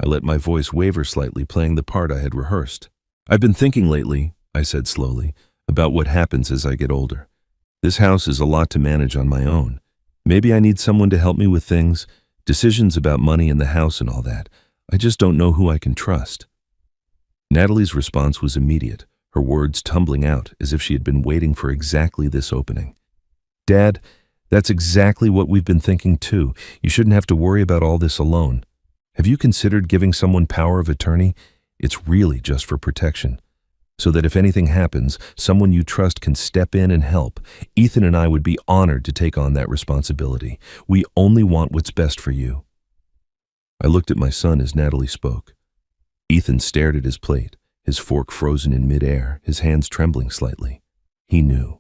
I let my voice waver slightly, playing the part I had rehearsed. I've been thinking lately, I said slowly, about what happens as I get older. This house is a lot to manage on my own. Maybe I need someone to help me with things, decisions about money and the house and all that. I just don't know who I can trust. Natalie's response was immediate, her words tumbling out as if she had been waiting for exactly this opening. Dad, that's exactly what we've been thinking too. You shouldn't have to worry about all this alone. Have you considered giving someone power of attorney? It's really just for protection. so that if anything happens, someone you trust can step in and help. Ethan and I would be honored to take on that responsibility. We only want what's best for you." I looked at my son as Natalie spoke. Ethan stared at his plate, his fork frozen in midair, his hands trembling slightly. He knew.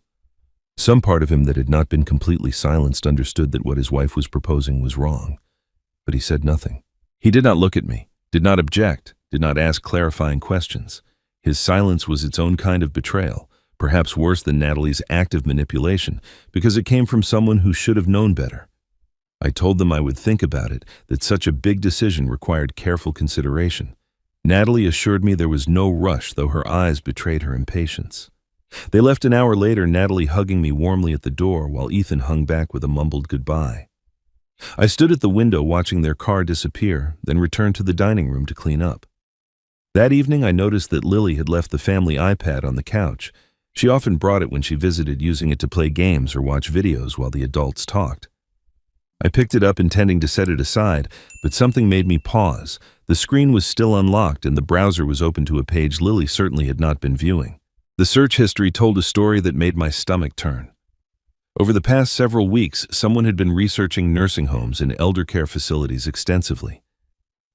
Some part of him that had not been completely silenced understood that what his wife was proposing was wrong. But he said nothing. He did not look at me, did not object, did not ask clarifying questions. His silence was its own kind of betrayal, perhaps worse than Natalie's active manipulation, because it came from someone who should have known better. I told them I would think about it, that such a big decision required careful consideration. Natalie assured me there was no rush, though her eyes betrayed her impatience. They left an hour later, Natalie hugging me warmly at the door, while Ethan hung back with a mumbled goodbye. I stood at the window watching their car disappear, then returned to the dining room to clean up. That evening, I noticed that Lily had left the family iPad on the couch. She often brought it when she visited, using it to play games or watch videos while the adults talked. I picked it up intending to set it aside, but something made me pause. The screen was still unlocked and the browser was open to a page Lily certainly had not been viewing. The search history told a story that made my stomach turn. Over the past several weeks, someone had been researching nursing homes and elder care facilities extensively.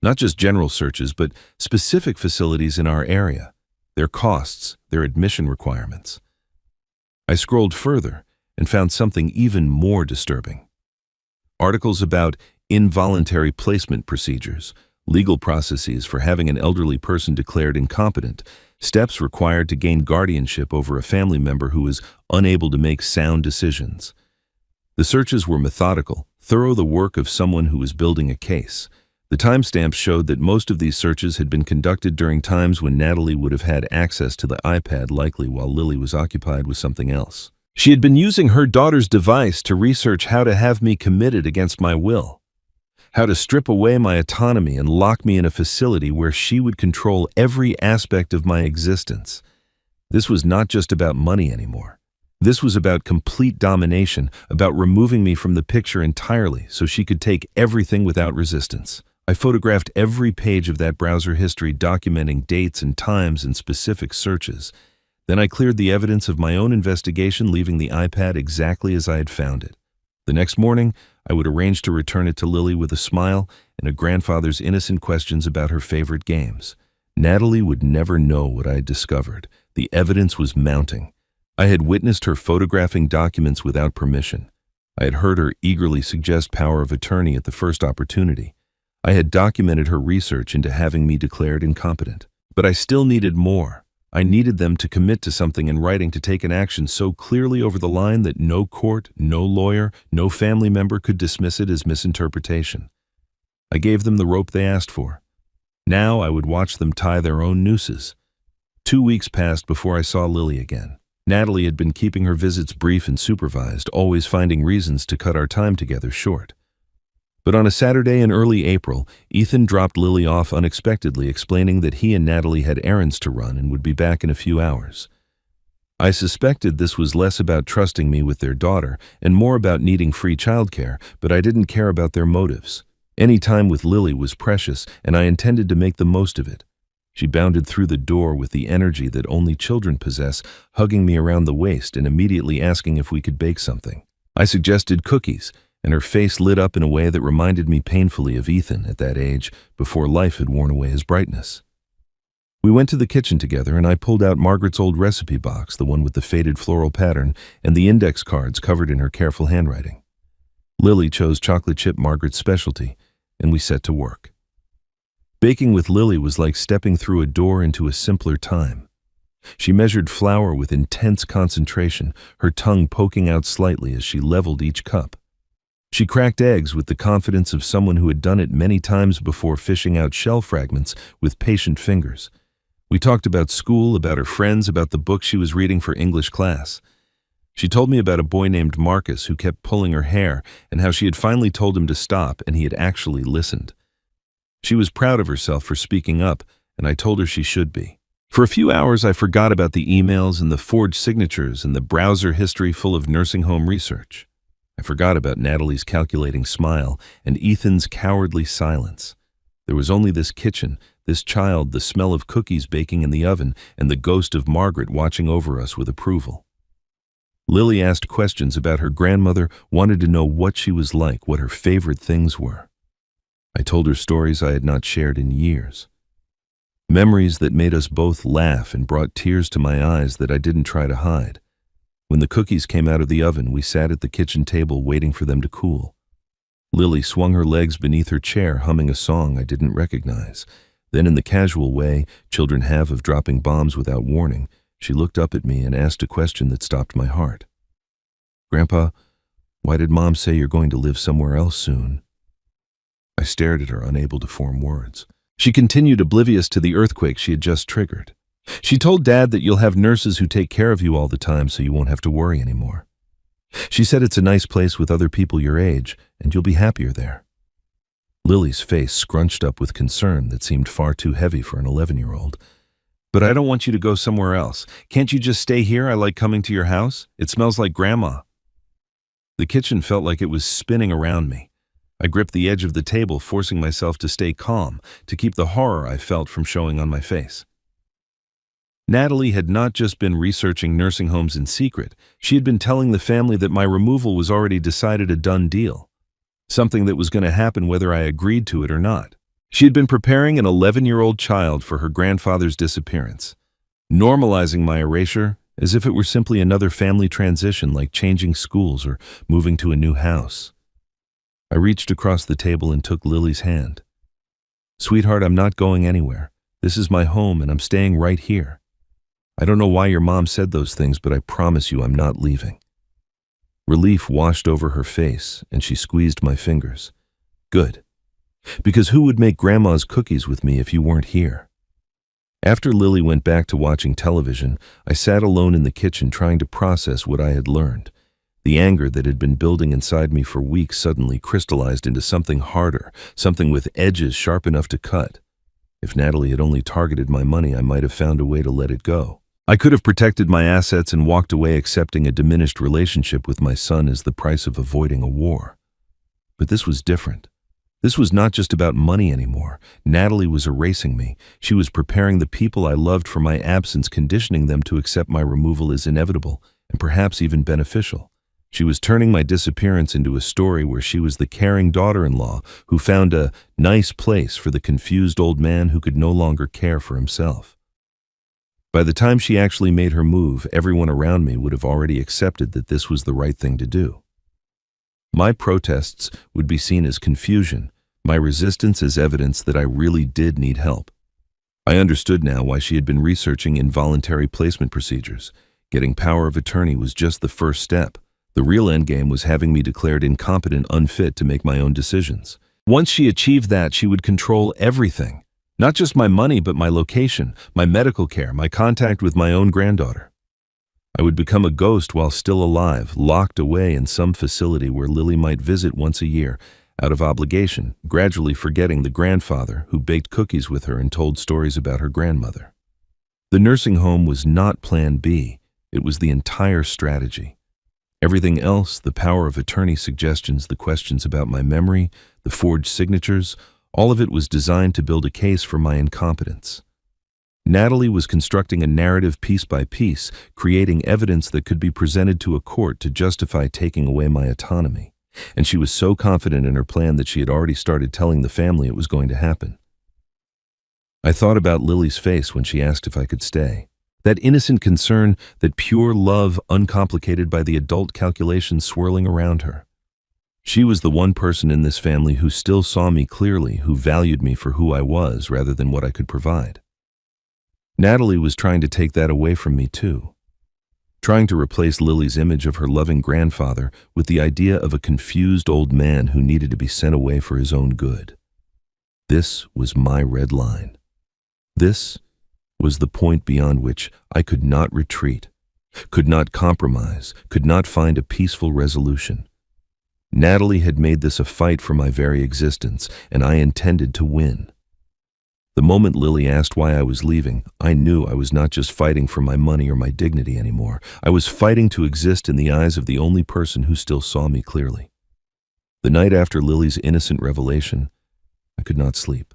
Not just general searches, but specific facilities in our area, their costs, their admission requirements. I scrolled further and found something even more disturbing. Articles about involuntary placement procedures, legal processes for having an elderly person declared incompetent, steps required to gain guardianship over a family member who is unable to make sound decisions. The searches were methodical, thorough, the work of someone who was building a case. The timestamps showed that most of these searches had been conducted during times when Natalie would have had access to the iPad, likely while Lily was occupied with something else. She had been using her daughter's device to research how to have me committed against my will, how to strip away my autonomy and lock me in a facility where she would control every aspect of my existence. This was not just about money anymore. This was about complete domination, about removing me from the picture entirely so she could take everything without resistance. I photographed every page of that browser history, documenting dates and times and specific searches. Then I cleared the evidence of my own investigation, leaving the iPad exactly as I had found it. The next morning, I would arrange to return it to Lily with a smile and a grandfather's innocent questions about her favorite games. Natalie would never know what I had discovered. The evidence was mounting. I had witnessed her photographing documents without permission. I had heard her eagerly suggest power of attorney at the first opportunity. I had documented her research into having me declared incompetent. But I still needed more. I needed them to commit to something in writing, to take an action so clearly over the line that no court, no lawyer, no family member could dismiss it as misinterpretation. I gave them the rope they asked for. Now I would watch them tie their own nooses. 2 weeks passed before I saw Lily again. Natalie had been keeping her visits brief and supervised, always finding reasons to cut our time together short. But on a Saturday in early April, Ethan dropped Lily off unexpectedly, explaining that he and Natalie had errands to run and would be back in a few hours. I suspected this was less about trusting me with their daughter and more about needing free childcare, but I didn't care about their motives. Any time with Lily was precious, and I intended to make the most of it. She bounded through the door with the energy that only children possess, hugging me around the waist and immediately asking if we could bake something. I suggested cookies, and her face lit up in a way that reminded me painfully of Ethan at that age, before life had worn away his brightness. We went to the kitchen together, and I pulled out Margaret's old recipe box, the one with the faded floral pattern, and the index cards covered in her careful handwriting. Lily chose chocolate chip, Margaret's specialty, and we set to work. Baking with Lily was like stepping through a door into a simpler time. She measured flour with intense concentration, her tongue poking out slightly as she leveled each cup. She cracked eggs with the confidence of someone who had done it many times before, fishing out shell fragments with patient fingers. We talked about school, about her friends, about the book she was reading for English class. She told me about a boy named Marcus who kept pulling her hair, and how she had finally told him to stop and he had actually listened. She was proud of herself for speaking up, and I told her she should be. For a few hours, I forgot about the emails and the forged signatures and the browser history full of nursing home research. I forgot about Natalie's calculating smile and Ethan's cowardly silence. There was only this kitchen, this child, the smell of cookies baking in the oven, and the ghost of Margaret watching over us with approval. Lily asked questions about her grandmother, wanted to know what she was like, what her favorite things were. I told her stories I had not shared in years. Memories that made us both laugh and brought tears to my eyes that I didn't try to hide. When the cookies came out of the oven, we sat at the kitchen table waiting for them to cool. Lily swung her legs beneath her chair, humming a song I didn't recognize. Then, in the casual way children have of dropping bombs without warning, she looked up at me and asked a question that stopped my heart. "Grandpa, why did Mom say you're going to live somewhere else soon?" I stared at her, unable to form words. She continued, oblivious to the earthquake she had just triggered. "She told Dad that you'll have nurses who take care of you all the time so you won't have to worry anymore. She said it's a nice place with other people your age, and you'll be happier there." Lily's face scrunched up with concern that seemed far too heavy for an 11-year-old. "But I don't want you to go somewhere else. Can't you just stay here? I like coming to your house. It smells like Grandma." The kitchen felt like it was spinning around me. I gripped the edge of the table, forcing myself to stay calm, to keep the horror I felt from showing on my face. Natalie had not just been researching nursing homes in secret. She had been telling the family that my removal was already decided, a done deal. Something that was going to happen whether I agreed to it or not. She had been preparing an 11-year-old child for her grandfather's disappearance, normalizing my erasure as if it were simply another family transition like changing schools or moving to a new house. I reached across the table and took Lily's hand. "Sweetheart, I'm not going anywhere. This is my home and I'm staying right here. I don't know why your mom said those things, but I promise you I'm not leaving." Relief washed over her face, and she squeezed my fingers. "Good. Because who would make Grandma's cookies with me if you weren't here?" After Lily went back to watching television, I sat alone in the kitchen trying to process what I had learned. The anger that had been building inside me for weeks suddenly crystallized into something harder, something with edges sharp enough to cut. If Natalie had only targeted my money, I might have found a way to let it go. I could have protected my assets and walked away accepting a diminished relationship with my son as the price of avoiding a war. But this was different. This was not just about money anymore. Natalie was erasing me. She was preparing the people I loved for my absence, conditioning them to accept my removal as inevitable and perhaps even beneficial. She was turning my disappearance into a story where she was the caring daughter-in-law who found a nice place for the confused old man who could no longer care for himself. By the time she actually made her move, everyone around me would have already accepted that this was the right thing to do. My protests would be seen as confusion, my resistance as evidence that I really did need help. I understood now why she had been researching involuntary placement procedures. Getting power of attorney was just the first step. The real endgame was having me declared incompetent, unfit to make my own decisions. Once she achieved that, she would control everything. Not just my money, but my location, my medical care, my contact with my own granddaughter. I would become a ghost while still alive, locked away in some facility where Lily might visit once a year, out of obligation, gradually forgetting the grandfather who baked cookies with her and told stories about her grandmother. The nursing home was not Plan B. It was the entire strategy. Everything else, the power of attorney suggestions, the questions about my memory, the forged signatures, all of it was designed to build a case for my incompetence. Natalie was constructing a narrative piece by piece, creating evidence that could be presented to a court to justify taking away my autonomy. And she was so confident in her plan that she had already started telling the family it was going to happen. I thought about Lily's face when she asked if I could stay. That innocent concern, that pure love uncomplicated by the adult calculations swirling around her. She was the one person in this family who still saw me clearly, who valued me for who I was rather than what I could provide. Natalie was trying to take that away from me too. Trying to replace Lily's image of her loving grandfather with the idea of a confused old man who needed to be sent away for his own good. This was my red line. This was the point beyond which I could not retreat, could not compromise, could not find a peaceful resolution. Natalie had made this a fight for my very existence, and I intended to win. The moment Lily asked why I was leaving, I knew I was not just fighting for my money or my dignity anymore. I was fighting to exist in the eyes of the only person who still saw me clearly. The night after Lily's innocent revelation, I could not sleep.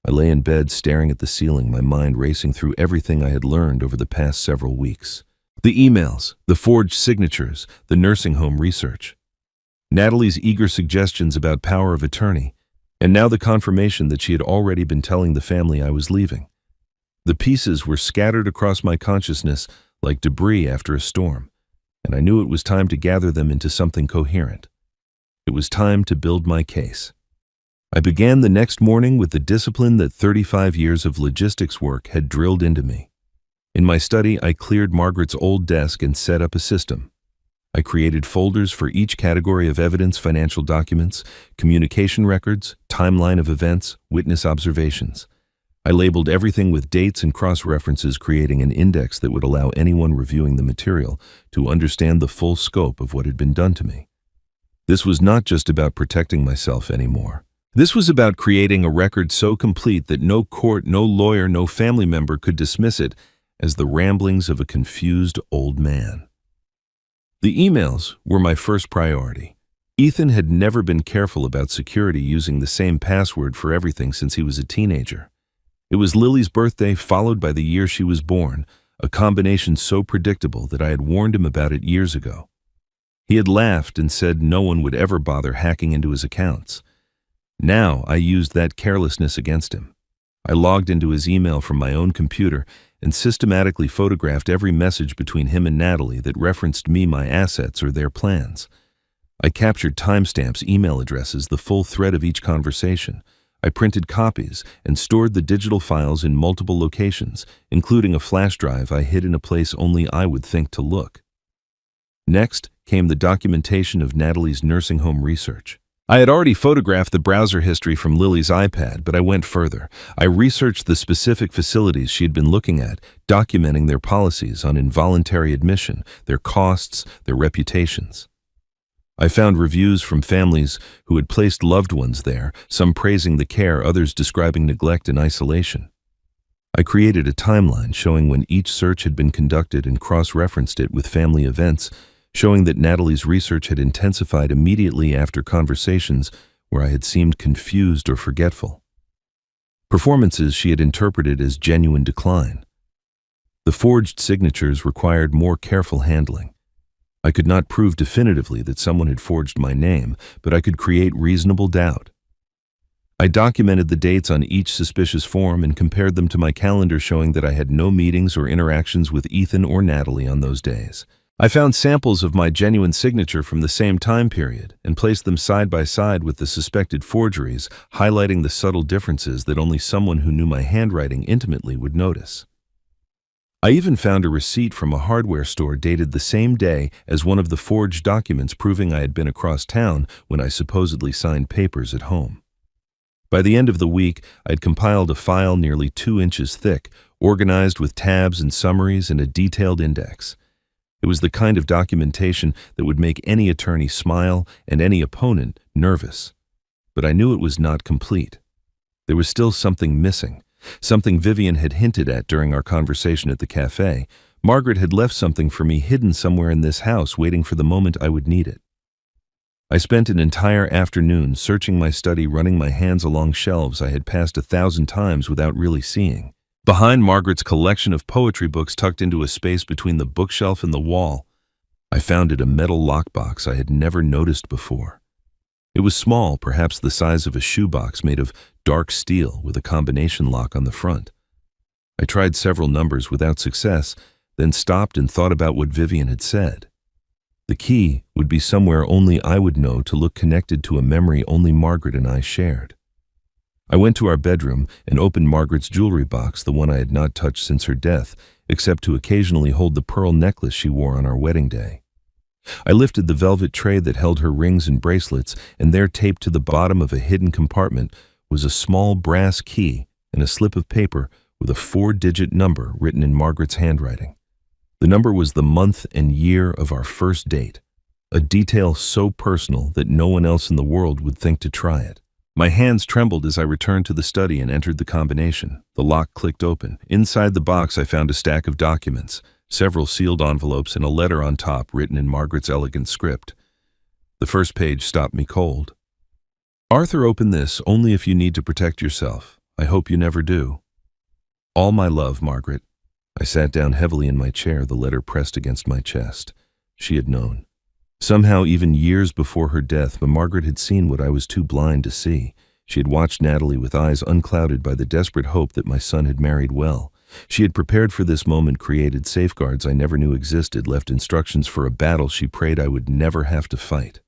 I lay in bed staring at the ceiling, my mind racing through everything I had learned over the past several weeks. The emails, the forged signatures, the nursing home research. Natalie's eager suggestions about power of attorney, and now the confirmation that she had already been telling the family I was leaving. The pieces were scattered across my consciousness like debris after a storm, and I knew it was time to gather them into something coherent. It was time to build my case. I began the next morning with the discipline that 35 years of logistics work had drilled into me. In my study, I cleared Margaret's old desk and set up a system. I created folders for each category of evidence: financial documents, communication records, timeline of events, witness observations. I labeled everything with dates and cross-references, creating an index that would allow anyone reviewing the material to understand the full scope of what had been done to me. This was not just about protecting myself anymore. This was about creating a record so complete that no court, no lawyer, no family member could dismiss it as the ramblings of a confused old man. The emails were my first priority. Ethan had never been careful about security, using the same password for everything since he was a teenager. It was Lily's birthday, followed by the year she was born, a combination so predictable that I had warned him about it years ago. He had laughed and said no one would ever bother hacking into his accounts. Now I used that carelessness against him. I logged into his email from my own computer and systematically photographed every message between him and Natalie that referenced me, my assets, or their plans. I captured timestamps, email addresses, the full thread of each conversation. I printed copies and stored the digital files in multiple locations, including a flash drive I hid in a place only I would think to look. Next came the documentation of Natalie's nursing home research. I had already photographed the browser history from Lily's iPad, but I went further. I researched the specific facilities she had been looking at, documenting their policies on involuntary admission, their costs, their reputations. I found reviews from families who had placed loved ones there, some praising the care, others describing neglect and isolation. I created a timeline showing when each search had been conducted and cross-referenced it with family events, showing that Natalie's research had intensified immediately after conversations where I had seemed confused or forgetful. Performances she had interpreted as genuine decline. The forged signatures required more careful handling. I could not prove definitively that someone had forged my name, but I could create reasonable doubt. I documented the dates on each suspicious form and compared them to my calendar, showing that I had no meetings or interactions with Ethan or Natalie on those days. I found samples of my genuine signature from the same time period and placed them side by side with the suspected forgeries, highlighting the subtle differences that only someone who knew my handwriting intimately would notice. I even found a receipt from a hardware store dated the same day as one of the forged documents, proving I had been across town when I supposedly signed papers at home. By the end of the week, I had compiled a file nearly 2 inches thick, organized with tabs and summaries and a detailed index. It was the kind of documentation that would make any attorney smile and any opponent nervous. But I knew it was not complete. There was still something missing, something Vivian had hinted at during our conversation at the cafe. Margaret had left something for me hidden somewhere in this house, waiting for the moment I would need it. I spent an entire afternoon searching my study, running my hands along shelves I had passed 1,000 times without really seeing. Behind Margaret's collection of poetry books, tucked into a space between the bookshelf and the wall, I found a metal lockbox I had never noticed before. It was small, perhaps the size of a shoebox, made of dark steel with a combination lock on the front. I tried several numbers without success, then stopped and thought about what Vivian had said. The key would be somewhere only I would know, to look connected to a memory only Margaret and I shared. I went to our bedroom and opened Margaret's jewelry box, the one I had not touched since her death, except to occasionally hold the pearl necklace she wore on our wedding day. I lifted the velvet tray that held her rings and bracelets, and there, taped to the bottom of a hidden compartment, was a small brass key and a slip of paper with a 4-digit number written in Margaret's handwriting. The number was the month and year of our first date, a detail so personal that no one else in the world would think to try it. My hands trembled as I returned to the study and entered the combination. The lock clicked open. Inside the box, I found a stack of documents, several sealed envelopes, and a letter on top written in Margaret's elegant script. The first page stopped me cold. "Arthur, open this only if you need to protect yourself. I hope you never do. All my love, Margaret. I sat down heavily in my chair, the letter pressed against my chest. She had known. Somehow, even years before her death, Margaret had seen what I was too blind to see. She had watched Natalie with eyes unclouded by the desperate hope that my son had married well. She had prepared for this moment, created safeguards I never knew existed, left instructions for a battle she prayed I would never have to fight.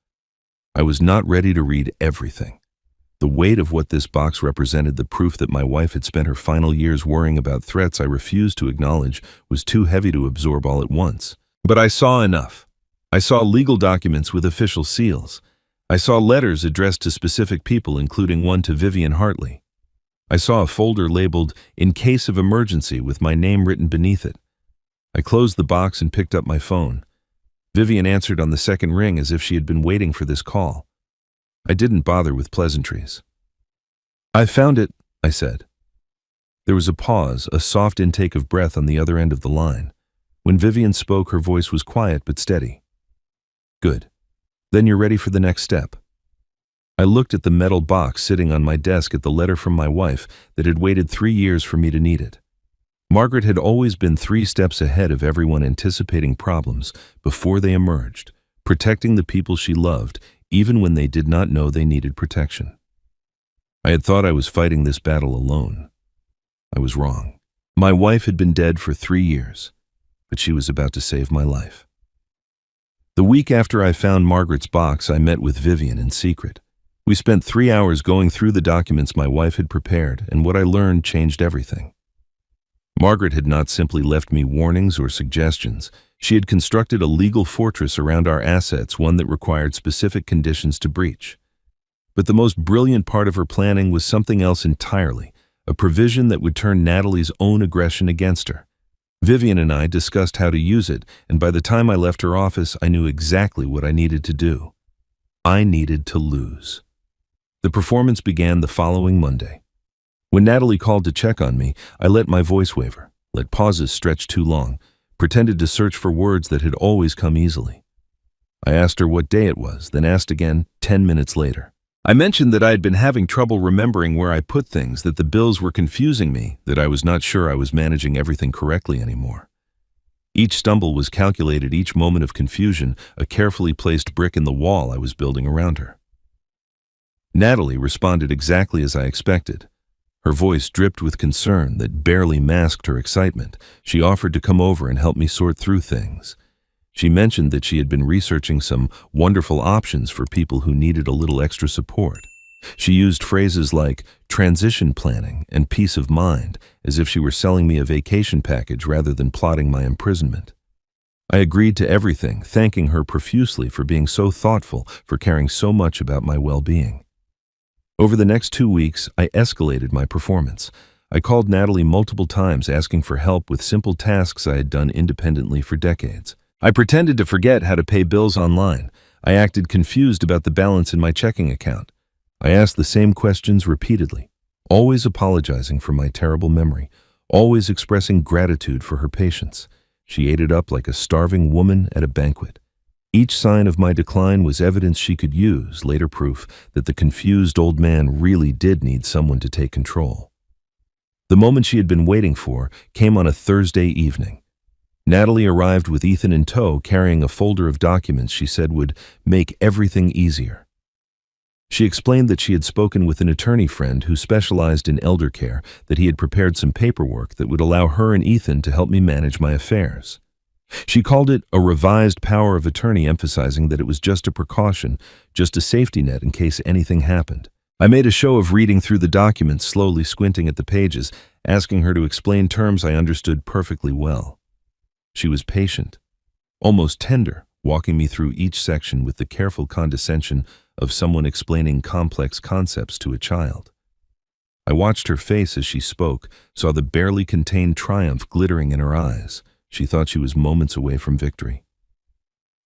I was not ready to read everything. The weight of what this box represented, the proof that my wife had spent her final years worrying about threats I refused to acknowledge, was too heavy to absorb all at once. But I saw enough. I saw legal documents with official seals. I saw letters addressed to specific people, including one to Vivian Hartley. I saw a folder labeled, "In case of emergency," with my name written beneath it. I closed the box and picked up my phone. Vivian answered on the second ring as if she had been waiting for this call. I didn't bother with pleasantries. "I found it," I said. There was a pause, a soft intake of breath on the other end of the line. When Vivian spoke, her voice was quiet but steady. "Good. Then you're ready for the next step." I looked at the metal box sitting on my desk, at the letter from my wife that had waited 3 years for me to need it. Margaret had always been 3 steps ahead of everyone, anticipating problems before they emerged, protecting the people she loved, even when they did not know they needed protection. I had thought I was fighting this battle alone. I was wrong. My wife had been dead for 3 years, but she was about to save my life. The week after I found Margaret's box, I met with Vivian in secret. We spent 3 hours going through the documents my wife had prepared, and what I learned changed everything. Margaret had not simply left me warnings or suggestions. She had constructed a legal fortress around our assets, one that required specific conditions to breach. But the most brilliant part of her planning was something else entirely, a provision that would turn Natalie's own aggression against her. Vivian and I discussed how to use it, and by the time I left her office, I knew exactly what I needed to do. I needed to lose. The performance began the following Monday. When Natalie called to check on me, I let my voice waver, let pauses stretch too long, pretended to search for words that had always come easily. I asked her what day it was, then asked again 10 minutes later. I mentioned that I had been having trouble remembering where I put things, that the bills were confusing me, that I was not sure I was managing everything correctly anymore. Each stumble was calculated, each moment of confusion, a carefully placed brick in the wall I was building around her. Natalie responded exactly as I expected. Her voice dripped with concern that barely masked her excitement. She offered to come over and help me sort through things. She mentioned that she had been researching some wonderful options for people who needed a little extra support. She used phrases like transition planning and peace of mind, as if she were selling me a vacation package rather than plotting my imprisonment. I agreed to everything, thanking her profusely for being so thoughtful, for caring so much about my well-being. Over the next 2 weeks, I escalated my performance. I called Natalie multiple times, asking for help with simple tasks I had done independently for decades. I pretended to forget how to pay bills online. I acted confused about the balance in my checking account. I asked the same questions repeatedly, always apologizing for my terrible memory, always expressing gratitude for her patience. She ate it up like a starving woman at a banquet. Each sign of my decline was evidence she could use, later proof that the confused old man really did need someone to take control. The moment she had been waiting for came on a Thursday evening. Natalie arrived with Ethan in tow, carrying a folder of documents she said would make everything easier. She explained that she had spoken with an attorney friend who specialized in elder care, that he had prepared some paperwork that would allow her and Ethan to help me manage my affairs. She called it a revised power of attorney, emphasizing that it was just a precaution, just a safety net in case anything happened. I made a show of reading through the documents, slowly squinting at the pages, asking her to explain terms I understood perfectly well. She was patient, almost tender, walking me through each section with the careful condescension of someone explaining complex concepts to a child. I watched her face as she spoke, saw the barely contained triumph glittering in her eyes. She thought she was moments away from victory.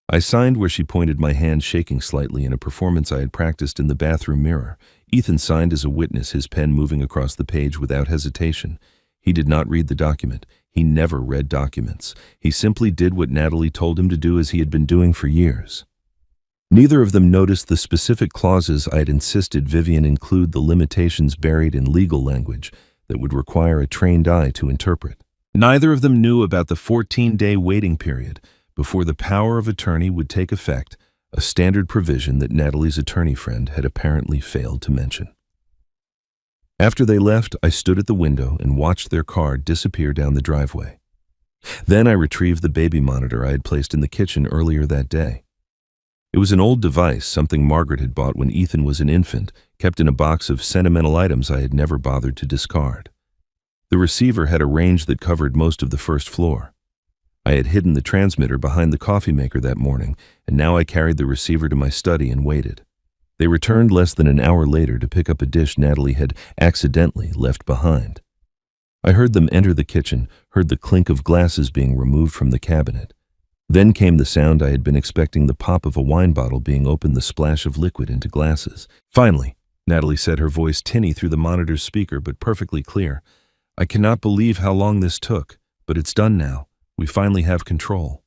I signed where she pointed, my hand shaking slightly, in a performance I had practiced in the bathroom mirror. Ethan signed as a witness, his pen moving across the page without hesitation. He did not read the document. He never read documents. He simply did what Natalie told him to do, as he had been doing for years. Neither of them noticed the specific clauses I had insisted Vivian include, the limitations buried in legal language that would require a trained eye to interpret. Neither of them knew about the 14-day waiting period before the power of attorney would take effect, a standard provision that Natalie's attorney friend had apparently failed to mention. After they left, I stood at the window and watched their car disappear down the driveway. Then I retrieved the baby monitor I had placed in the kitchen earlier that day. It was an old device, something Margaret had bought when Ethan was an infant, kept in a box of sentimental items I had never bothered to discard. The receiver had a range that covered most of the first floor. I had hidden the transmitter behind the coffee maker that morning, and now I carried the receiver to my study and waited. They returned less than an hour later to pick up a dish Natalie had accidentally left behind. I heard them enter the kitchen, heard the clink of glasses being removed from the cabinet. Then came the sound I had been expecting, the pop of a wine bottle being opened, the splash of liquid into glasses. "Finally," Natalie said, her voice tinny through the monitor's speaker but perfectly clear. "I cannot believe how long this took, but it's done now. We finally have control."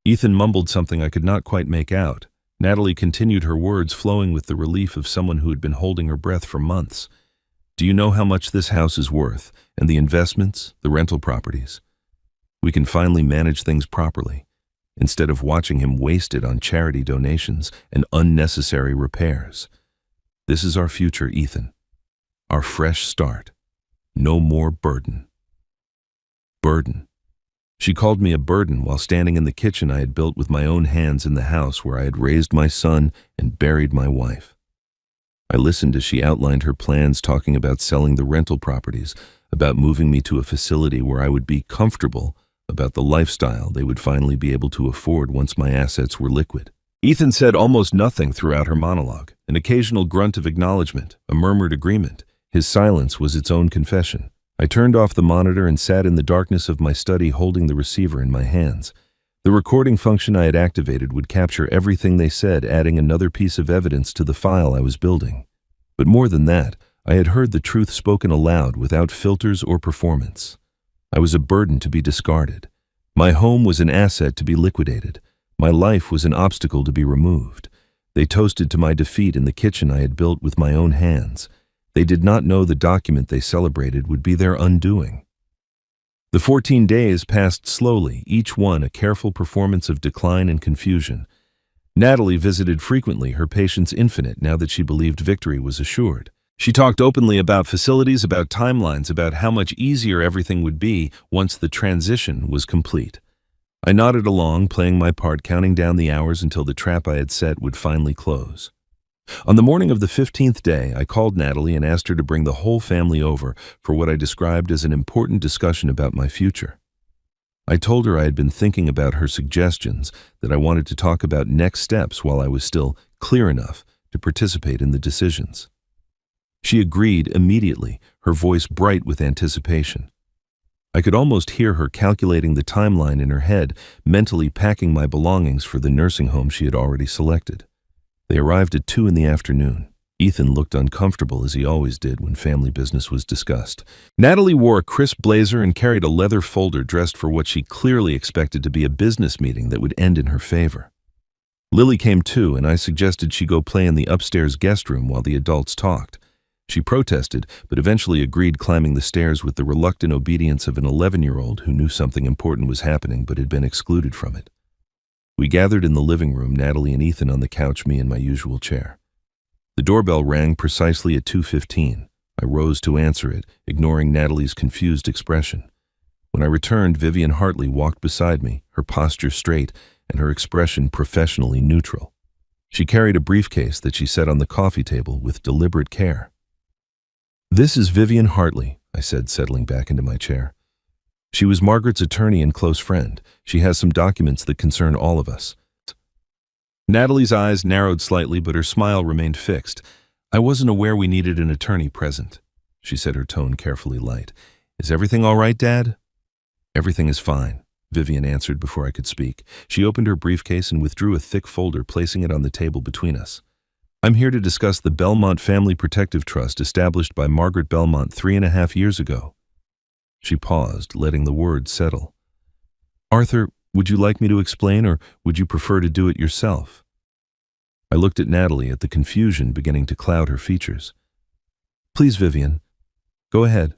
Ethan mumbled something I could not quite make out. Natalie continued, her words flowing with the relief of someone who had been holding her breath for months. "Do you know how much this house is worth, and the investments, the rental properties? We can finally manage things properly, instead of watching him wasted on charity donations and unnecessary repairs. This is our future, Ethan. Our fresh start. No more burden." Burden. She called me a burden while standing in the kitchen I had built with my own hands in the house where I had raised my son and buried my wife. I listened as she outlined her plans, talking about selling the rental properties, about moving me to a facility where I would be comfortable, about the lifestyle they would finally be able to afford once my assets were liquid. Ethan said almost nothing throughout her monologue, an occasional grunt of acknowledgement, a murmured agreement. His silence was its own confession. I turned off the monitor and sat in the darkness of my study holding the receiver in my hands. The recording function I had activated would capture everything they said, adding another piece of evidence to the file I was building. But more than that, I had heard the truth spoken aloud without filters or performance. I was a burden to be discarded. My home was an asset to be liquidated. My life was an obstacle to be removed. They toasted to my defeat in the kitchen I had built with my own hands. They did not know the document they celebrated would be their undoing. The 14 days passed slowly, each one a careful performance of decline and confusion. Natalie visited frequently, her patience infinite now that she believed victory was assured. She talked openly about facilities, about timelines, about how much easier everything would be once the transition was complete. I nodded along, playing my part, counting down the hours until the trap I had set would finally close. On the morning of the 15th day, I called Natalie and asked her to bring the whole family over for what I described as an important discussion about my future. I told her I had been thinking about her suggestions, that I wanted to talk about next steps while I was still clear enough to participate in the decisions. She agreed immediately, her voice bright with anticipation. I could almost hear her calculating the timeline in her head, mentally packing my belongings for the nursing home she had already selected. They arrived at 2 in the afternoon. Ethan looked uncomfortable, as he always did when family business was discussed. Natalie wore a crisp blazer and carried a leather folder, dressed for what she clearly expected to be a business meeting that would end in her favor. Lily came too, and I suggested she go play in the upstairs guest room while the adults talked. She protested, but eventually agreed, climbing the stairs with the reluctant obedience of an 11-year-old who knew something important was happening but had been excluded from it. We gathered in the living room, Natalie and Ethan on the couch, me in my usual chair. The doorbell rang precisely at 2:15. I rose to answer it, ignoring Natalie's confused expression. When I returned, Vivian Hartley walked beside me, her posture straight and her expression professionally neutral. She carried a briefcase that she set on the coffee table with deliberate care. "This is Vivian Hartley," I said, settling back into my chair. "She was Margaret's attorney and close friend. She has some documents that concern all of us." Natalie's eyes narrowed slightly, but her smile remained fixed. "I wasn't aware we needed an attorney present," she said, her tone carefully light. "Is everything all right, Dad?" "Everything is fine," Vivian answered before I could speak. She opened her briefcase and withdrew a thick folder, placing it on the table between us. "I'm here to discuss the Belmont Family Protective Trust established by Margaret Belmont 3.5 years ago." She paused, letting the words settle. "Arthur, would you like me to explain, or would you prefer to do it yourself?" I looked at Natalie at the confusion beginning to cloud her features. Please, Vivian, go ahead.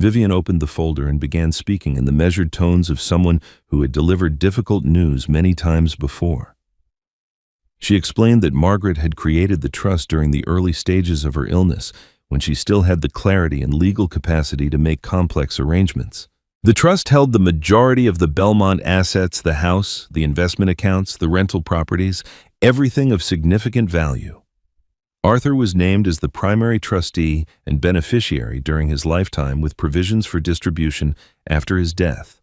Vivian opened the folder and began speaking in the measured tones of someone who had delivered difficult news many times before. She explained that Margaret had created the trust during the early stages of her illness, when she still had the clarity and legal capacity to make complex arrangements. The trust held the majority of the Belmont assets, the house, the investment accounts, the rental properties, everything of significant value. Arthur was named as the primary trustee and beneficiary during his lifetime with provisions for distribution after his death.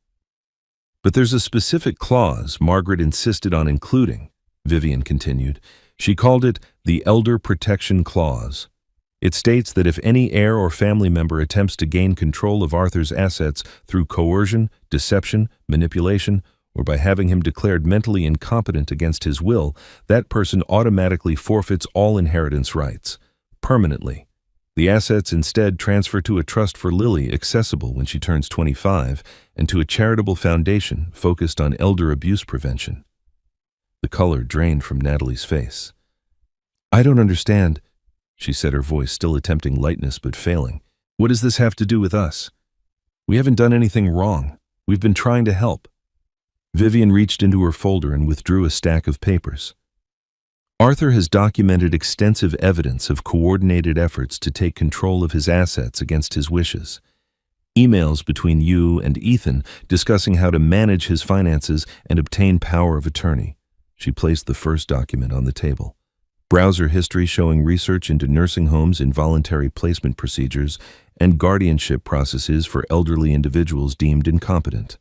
But there's a specific clause Margaret insisted on including, Vivian continued. She called it the Elder Protection Clause. It states that if any heir or family member attempts to gain control of Arthur's assets through coercion, deception, manipulation, or by having him declared mentally incompetent against his will, that person automatically forfeits all inheritance rights, permanently. The assets instead transfer to a trust for Lily, accessible when she turns 25, and to a charitable foundation focused on elder abuse prevention. The color drained from Natalie's face. I don't understand, she said, her voice still attempting lightness but failing. What does this have to do with us? We haven't done anything wrong. We've been trying to help. Vivian reached into her folder and withdrew a stack of papers. Arthur has documented extensive evidence of coordinated efforts to take control of his assets against his wishes. Emails between you and Ethan discussing how to manage his finances and obtain power of attorney. She placed the first document on the table. Browser history showing research into nursing homes, involuntary placement procedures, and guardianship processes for elderly individuals deemed incompetent.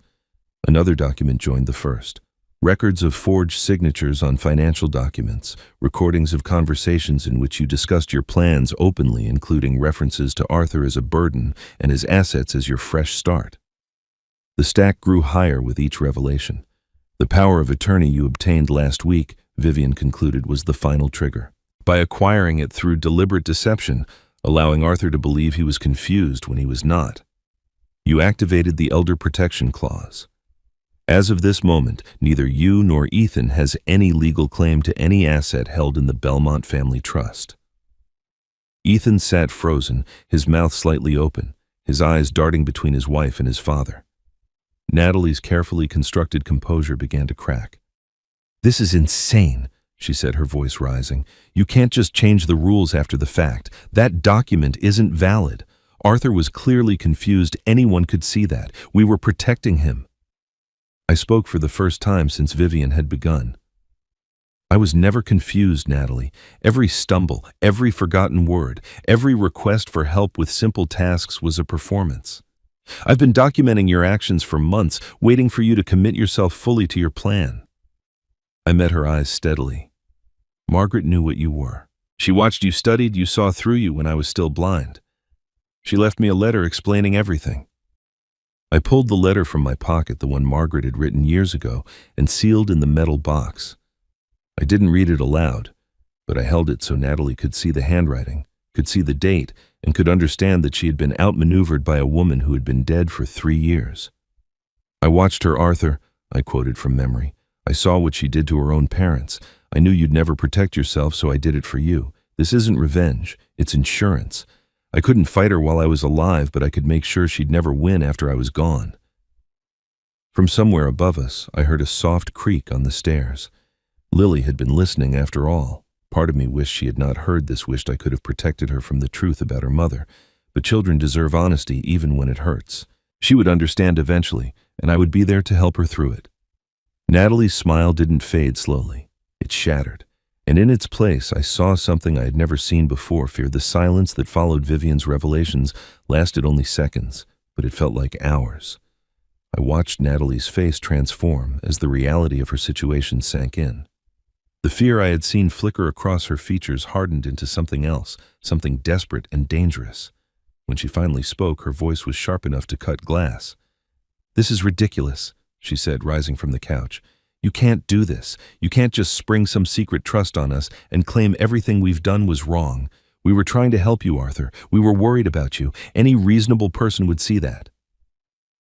Another document joined the first. Records of forged signatures on financial documents, recordings of conversations in which you discussed your plans openly, including references to Arthur as a burden and his assets as your fresh start. The stack grew higher with each revelation. The power of attorney you obtained last week, Vivian concluded, was the final trigger. By acquiring it through deliberate deception, allowing Arthur to believe he was confused when he was not. You activated the Elder Protection Clause. As of this moment, neither you nor Ethan has any legal claim to any asset held in the Belmont family trust. Ethan sat frozen, his mouth slightly open, his eyes darting between his wife and his father. Natalie's carefully constructed composure began to crack. This is insane, she said, her voice rising. You can't just change the rules after the fact. That document isn't valid. Arthur was clearly confused. Anyone could see that. We were protecting him. I spoke for the first time since Vivian had begun. I was never confused, Natalie. Every stumble, every forgotten word, every request for help with simple tasks was a performance. I've been documenting your actions for months, waiting for you to commit yourself fully to your plan. I met her eyes steadily. Margaret knew what you were. She watched you, studied you, saw through you when I was still blind. She left me a letter explaining everything. I pulled the letter from my pocket, the one Margaret had written years ago, and sealed in the metal box. I didn't read it aloud, but I held it so Natalie could see the handwriting, could see the date, and could understand that she had been outmaneuvered by a woman who had been dead for 3 years. I watched her, Arthur, I quoted from memory. I saw what she did to her own parents. I knew you'd never protect yourself, so I did it for you. This isn't revenge, it's insurance. I couldn't fight her while I was alive, but I could make sure she'd never win after I was gone. From somewhere above us, I heard a soft creak on the stairs. Lily had been listening after all. Part of me wished she had not heard this, wished I could have protected her from the truth about her mother. But children deserve honesty even when it hurts. She would understand eventually, and I would be there to help her through it. Natalie's smile didn't fade slowly. It shattered. And in its place, I saw something I had never seen before. Fear. The silence that followed Vivian's revelations lasted only seconds, but it felt like hours. I watched Natalie's face transform as the reality of her situation sank in. The fear I had seen flicker across her features hardened into something else, something desperate and dangerous. When she finally spoke, her voice was sharp enough to cut glass. "This is ridiculous," she said, rising from the couch. "You can't do this. You can't just spring some secret trust on us and claim everything we've done was wrong. We were trying to help you, Arthur. We were worried about you. Any reasonable person would see that."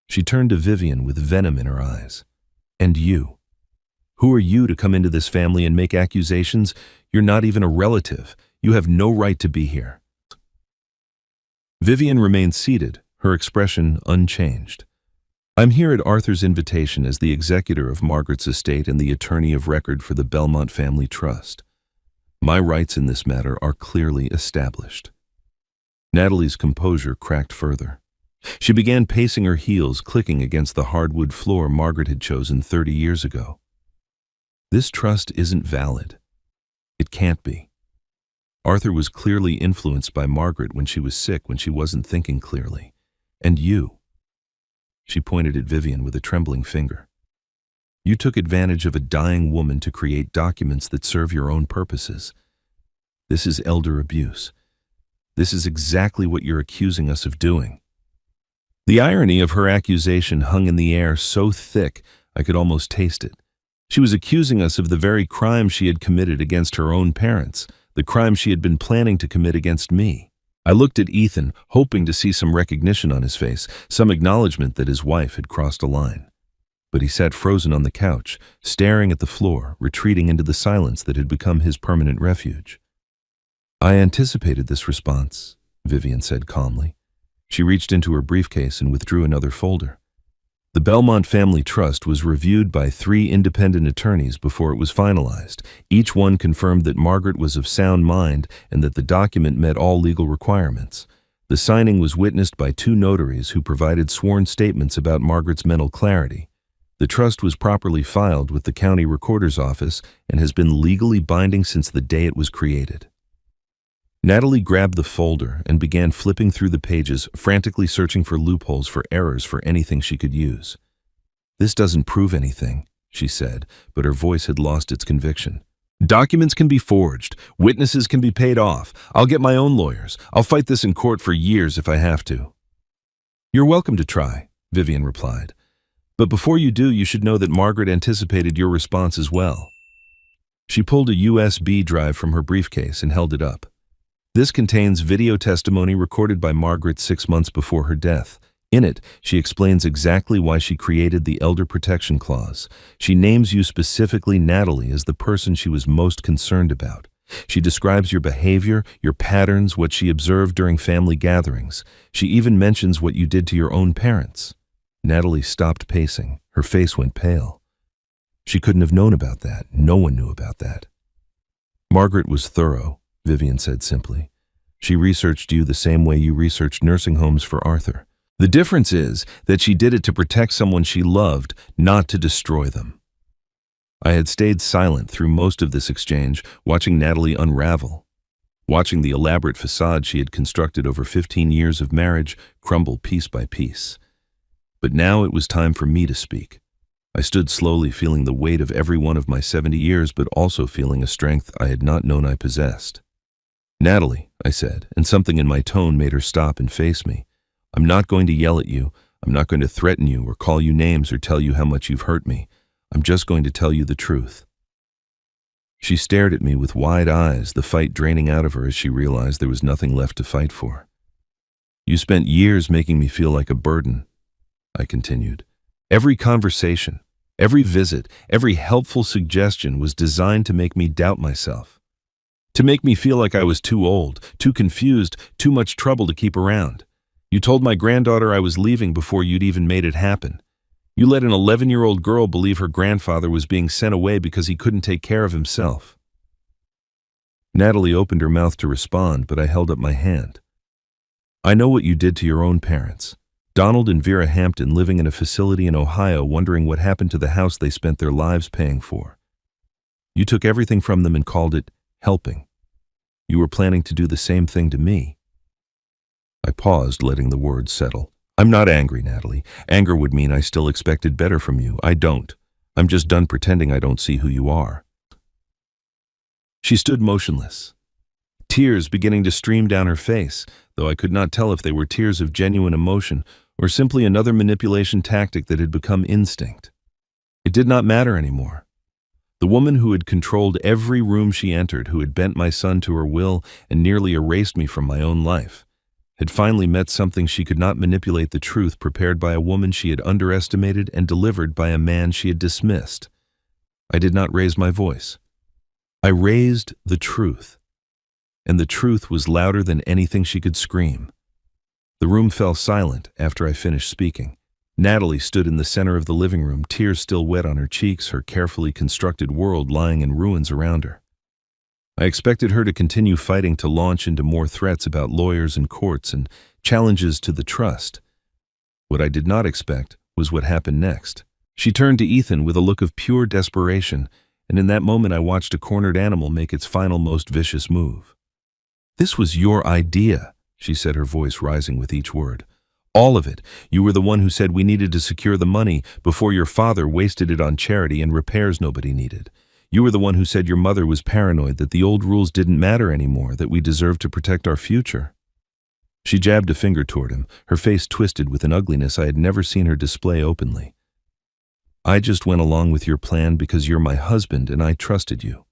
She turned to Vivian with venom in her eyes. "And you. Who are you to come into this family and make accusations? You're not even a relative. You have no right to be here." Vivian remained seated, her expression unchanged. "I'm here at Arthur's invitation as the executor of Margaret's estate and the attorney of record for the Belmont Family Trust. My rights in this matter are clearly established." Natalie's composure cracked further. She began pacing her heels, clicking against the hardwood floor Margaret had chosen 30 years ago. "This trust isn't valid. It can't be. Arthur was clearly influenced by Margaret when she was sick, when she wasn't thinking clearly. And you." She pointed at Vivian with a trembling finger. "You took advantage of a dying woman to create documents that serve your own purposes. This is elder abuse. This is exactly what you're accusing us of doing." The irony of her accusation hung in the air so thick I could almost taste it. She was accusing us of the very crime she had committed against her own parents, the crime she had been planning to commit against me. I looked at Ethan, hoping to see some recognition on his face, some acknowledgement that his wife had crossed a line. But he sat frozen on the couch, staring at the floor, retreating into the silence that had become his permanent refuge. "I anticipated this response," Vivian said calmly. She reached into her briefcase and withdrew another folder. The Belmont Family Trust was reviewed by 3 independent attorneys before it was finalized. Each one confirmed that Margaret was of sound mind and that the document met all legal requirements. The signing was witnessed by 2 notaries who provided sworn statements about Margaret's mental clarity. The trust was properly filed with the county recorder's office and has been legally binding since the day it was created. Natalie grabbed the folder and began flipping through the pages, frantically searching for loopholes, for errors, for anything she could use. "This doesn't prove anything," she said, but her voice had lost its conviction. "Documents can be forged. Witnesses can be paid off. I'll get my own lawyers. I'll fight this in court for years if I have to." "You're welcome to try," Vivian replied. "But before you do, you should know that Margaret anticipated your response as well." She pulled a USB drive from her briefcase and held it up. "This contains video testimony recorded by Margaret 6 months before her death. In it, she explains exactly why she created the Elder Protection Clause. She names you specifically, Natalie, as the person she was most concerned about. She describes your behavior, your patterns, what she observed during family gatherings. She even mentions what you did to your own parents." Natalie stopped pacing. Her face went pale. She couldn't have known about that. No one knew about that. "Margaret was thorough," Vivian said simply. "She researched you the same way you researched nursing homes for Arthur. The difference is that she did it to protect someone she loved, not to destroy them." I had stayed silent through most of this exchange, watching Natalie unravel, watching the elaborate facade she had constructed over 15 years of marriage crumble piece by piece. But now it was time for me to speak. I stood slowly, feeling the weight of every one of my 70 years, but also feeling a strength I had not known I possessed. "Natalie," I said, and something in my tone made her stop and face me. "I'm not going to yell at you. I'm not going to threaten you or call you names or tell you how much you've hurt me. I'm just going to tell you the truth." She stared at me with wide eyes, the fight draining out of her as she realized there was nothing left to fight for. "You spent years making me feel like a burden," I continued. "Every conversation, every visit, every helpful suggestion was designed to make me doubt myself. To make me feel like I was too old, too confused, too much trouble to keep around. You told my granddaughter I was leaving before you'd even made it happen. You let an 11-year-old girl believe her grandfather was being sent away because he couldn't take care of himself." Natalie opened her mouth to respond, but I held up my hand. "I know what you did to your own parents. Donald and Vera Hampton living in a facility in Ohio, wondering what happened to the house they spent their lives paying for. You took everything from them and called it helping. You were planning to do the same thing to me." I paused, letting the words settle. "I'm not angry, Natalie. Anger would mean I still expected better from you. I don't. I'm just done pretending I don't see who you are." She stood motionless, tears beginning to stream down her face, though I could not tell if they were tears of genuine emotion or simply another manipulation tactic that had become instinct. It did not matter anymore. The woman who had controlled every room she entered, who had bent my son to her will and nearly erased me from my own life, had finally met something she could not manipulate, the truth prepared by a woman she had underestimated and delivered by a man she had dismissed. I did not raise my voice. I raised the truth, and the truth was louder than anything she could scream. The room fell silent after I finished speaking. Natalie stood in the center of the living room, tears still wet on her cheeks, her carefully constructed world lying in ruins around her. I expected her to continue fighting, to launch into more threats about lawyers and courts and challenges to the trust. What I did not expect was what happened next. She turned to Ethan with a look of pure desperation, and in that moment I watched a cornered animal make its final, most vicious move. "This was your idea," she said, her voice rising with each word. "All of it. You were the one who said we needed to secure the money before your father wasted it on charity and repairs nobody needed. You were the one who said your mother was paranoid, that the old rules didn't matter anymore, that we deserved to protect our future." She jabbed a finger toward him, her face twisted with an ugliness I had never seen her display openly. "I just went along with your plan because you're my husband and I trusted you.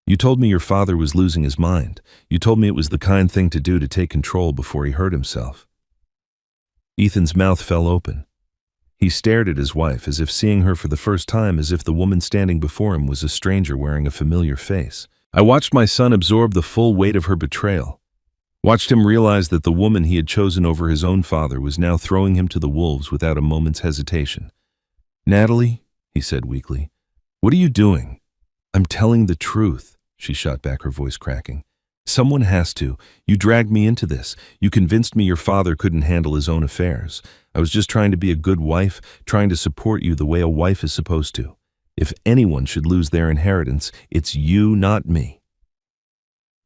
You told me your father was losing his mind. You told me it was the kind thing to do to take control before he hurt himself." Ethan's mouth fell open. He stared at his wife as if seeing her for the first time, as if the woman standing before him was a stranger wearing a familiar face. I watched my son absorb the full weight of her betrayal. Watched him realize that the woman he had chosen over his own father was now throwing him to the wolves without a moment's hesitation. "Natalie," he said weakly, "what are you doing?" "I'm telling the truth," she shot back, her voice cracking. "Someone has to. You dragged me into this. You convinced me your father couldn't handle his own affairs. I was just trying to be a good wife, trying to support you the way a wife is supposed to. If anyone should lose their inheritance, it's you, not me."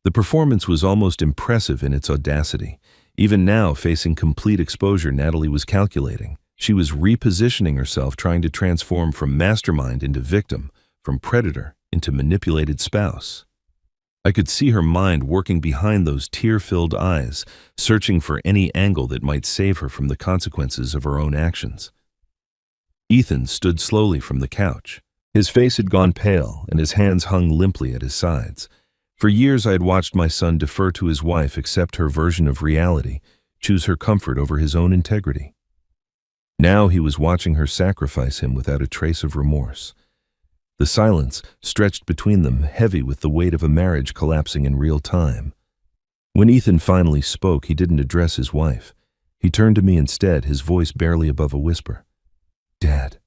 The performance was almost impressive in its audacity. Even now, facing complete exposure, Natalie was calculating. She was repositioning herself, trying to transform from mastermind into victim, from predator into manipulated spouse. I could see her mind working behind those tear-filled eyes, searching for any angle that might save her from the consequences of her own actions. Ethan stood slowly from the couch. His face had gone pale, and his hands hung limply at his sides. For years I had watched my son defer to his wife, accept her version of reality, choose her comfort over his own integrity. Now he was watching her sacrifice him without a trace of remorse. The silence stretched between them, heavy with the weight of a marriage collapsing in real time. When Ethan finally spoke, he didn't address his wife. He turned to me instead, his voice barely above a whisper. "Dad."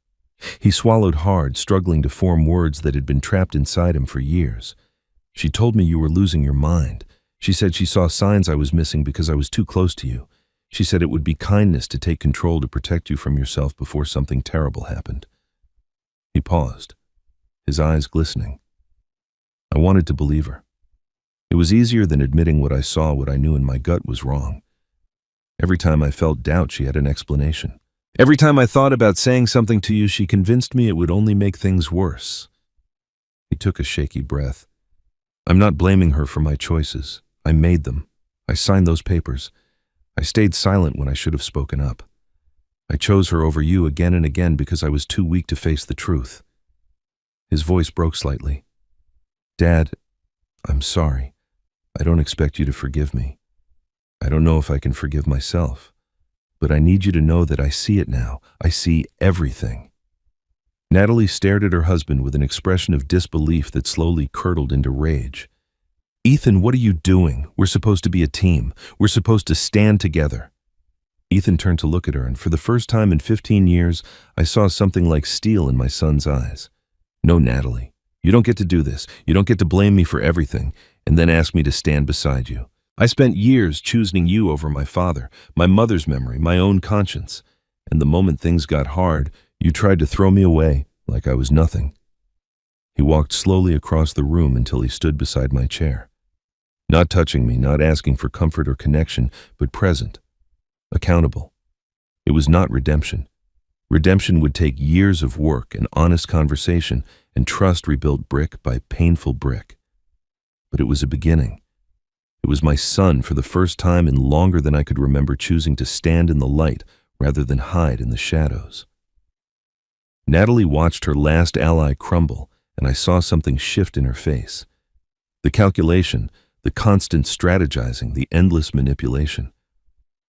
He swallowed hard, struggling to form words that had been trapped inside him for years. "She told me you were losing your mind. She said she saw signs I was missing because I was too close to you. She said it would be kindness to take control, to protect you from yourself before something terrible happened." He paused, his eyes glistening. I wanted to believe her. It was easier than admitting what I saw, what I knew in my gut was wrong. Every time I felt doubt, she had an explanation. Every time I thought about saying something to you, she convinced me it would only make things worse. He took a shaky breath. "I'm not blaming her for my choices. I made them. I signed those papers. I stayed silent when I should have spoken up. I chose her over you again and again because I was too weak to face the truth." His voice broke slightly. "Dad, I'm sorry. I don't expect you to forgive me. I don't know if I can forgive myself. But I need you to know that I see it now. I see everything." Natalie stared at her husband with an expression of disbelief that slowly curdled into rage. "Ethan, what are you doing? We're supposed to be a team. We're supposed to stand together." Ethan turned to look at her, and for the first time in 15 years, I saw something like steel in my son's eyes. "No, Natalie, you don't get to do this. You don't get to blame me for everything and then ask me to stand beside you. I spent years choosing you over my father, my mother's memory, my own conscience. And the moment things got hard, you tried to throw me away like I was nothing." He walked slowly across the room until he stood beside my chair. Not touching me, not asking for comfort or connection, but present, accountable. It was not redemption. Redemption would take years of work and honest conversation and trust rebuilt brick by painful brick. But it was a beginning. It was my son, for the first time in longer than I could remember, choosing to stand in the light rather than hide in the shadows. Natalie watched her last ally crumble, and I saw something shift in her face. The calculation, the constant strategizing, the endless manipulation,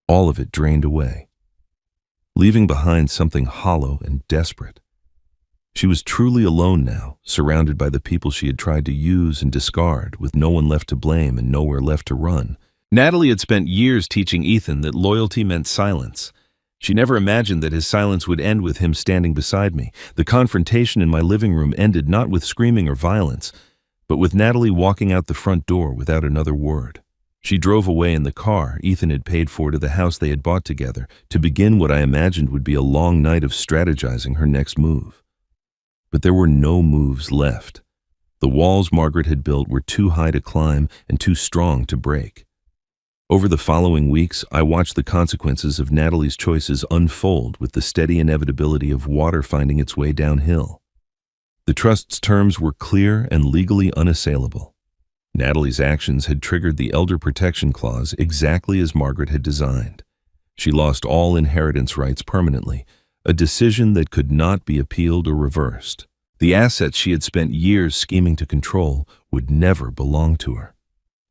all of it drained away, leaving behind something hollow and desperate. She was truly alone now, surrounded by the people she had tried to use and discard, with no one left to blame and nowhere left to run. Natalie had spent years teaching Ethan that loyalty meant silence. She never imagined that his silence would end with him standing beside me. The confrontation in my living room ended not with screaming or violence, but with Natalie walking out the front door without another word. She drove away in the car Ethan had paid for to the house they had bought together, to begin what I imagined would be a long night of strategizing her next move. But there were no moves left. The walls Margaret had built were too high to climb and too strong to break. Over the following weeks, I watched the consequences of Natalie's choices unfold with the steady inevitability of water finding its way downhill. The trust's terms were clear and legally unassailable. Natalie's actions had triggered the Elder Protection Clause exactly as Margaret had designed. She lost all inheritance rights permanently, a decision that could not be appealed or reversed. The assets she had spent years scheming to control would never belong to her.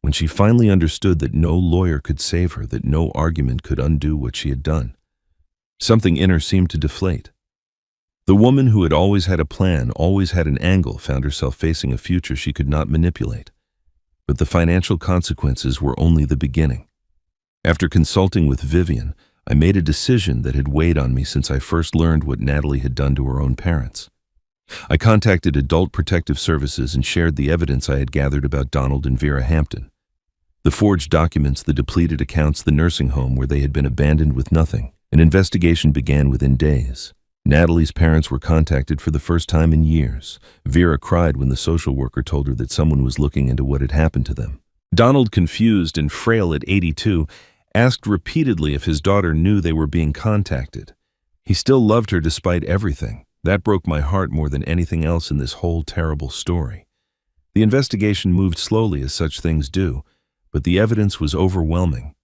When she finally understood that no lawyer could save her, that no argument could undo what she had done, something in her seemed to deflate. The woman who had always had a plan, always had an angle, found herself facing a future she could not manipulate. But the financial consequences were only the beginning. After consulting with Vivian, I made a decision that had weighed on me since I first learned what Natalie had done to her own parents. I contacted Adult Protective Services and shared the evidence I had gathered about Donald and Vera Hampton. The forged documents, the depleted accounts, the nursing home where they had been abandoned with nothing. An investigation began within days. Natalie's parents were contacted for the first time in years. Vera cried when the social worker told her that someone was looking into what had happened to them. Donald, confused and frail at 82, asked repeatedly if his daughter knew they were being contacted. He still loved her despite everything. That broke my heart more than anything else in this whole terrible story. The investigation moved slowly, as such things do, but the evidence was overwhelming.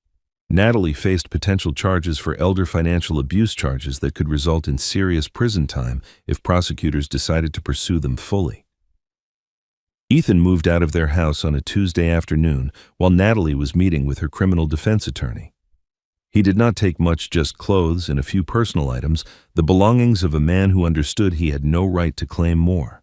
Natalie faced potential charges for elder financial abuse charges that could result in serious prison time if prosecutors decided to pursue them fully. Ethan moved out of their house on a Tuesday afternoon while Natalie was meeting with her criminal defense attorney. He did not take much, just clothes and a few personal items, the belongings of a man who understood he had no right to claim more.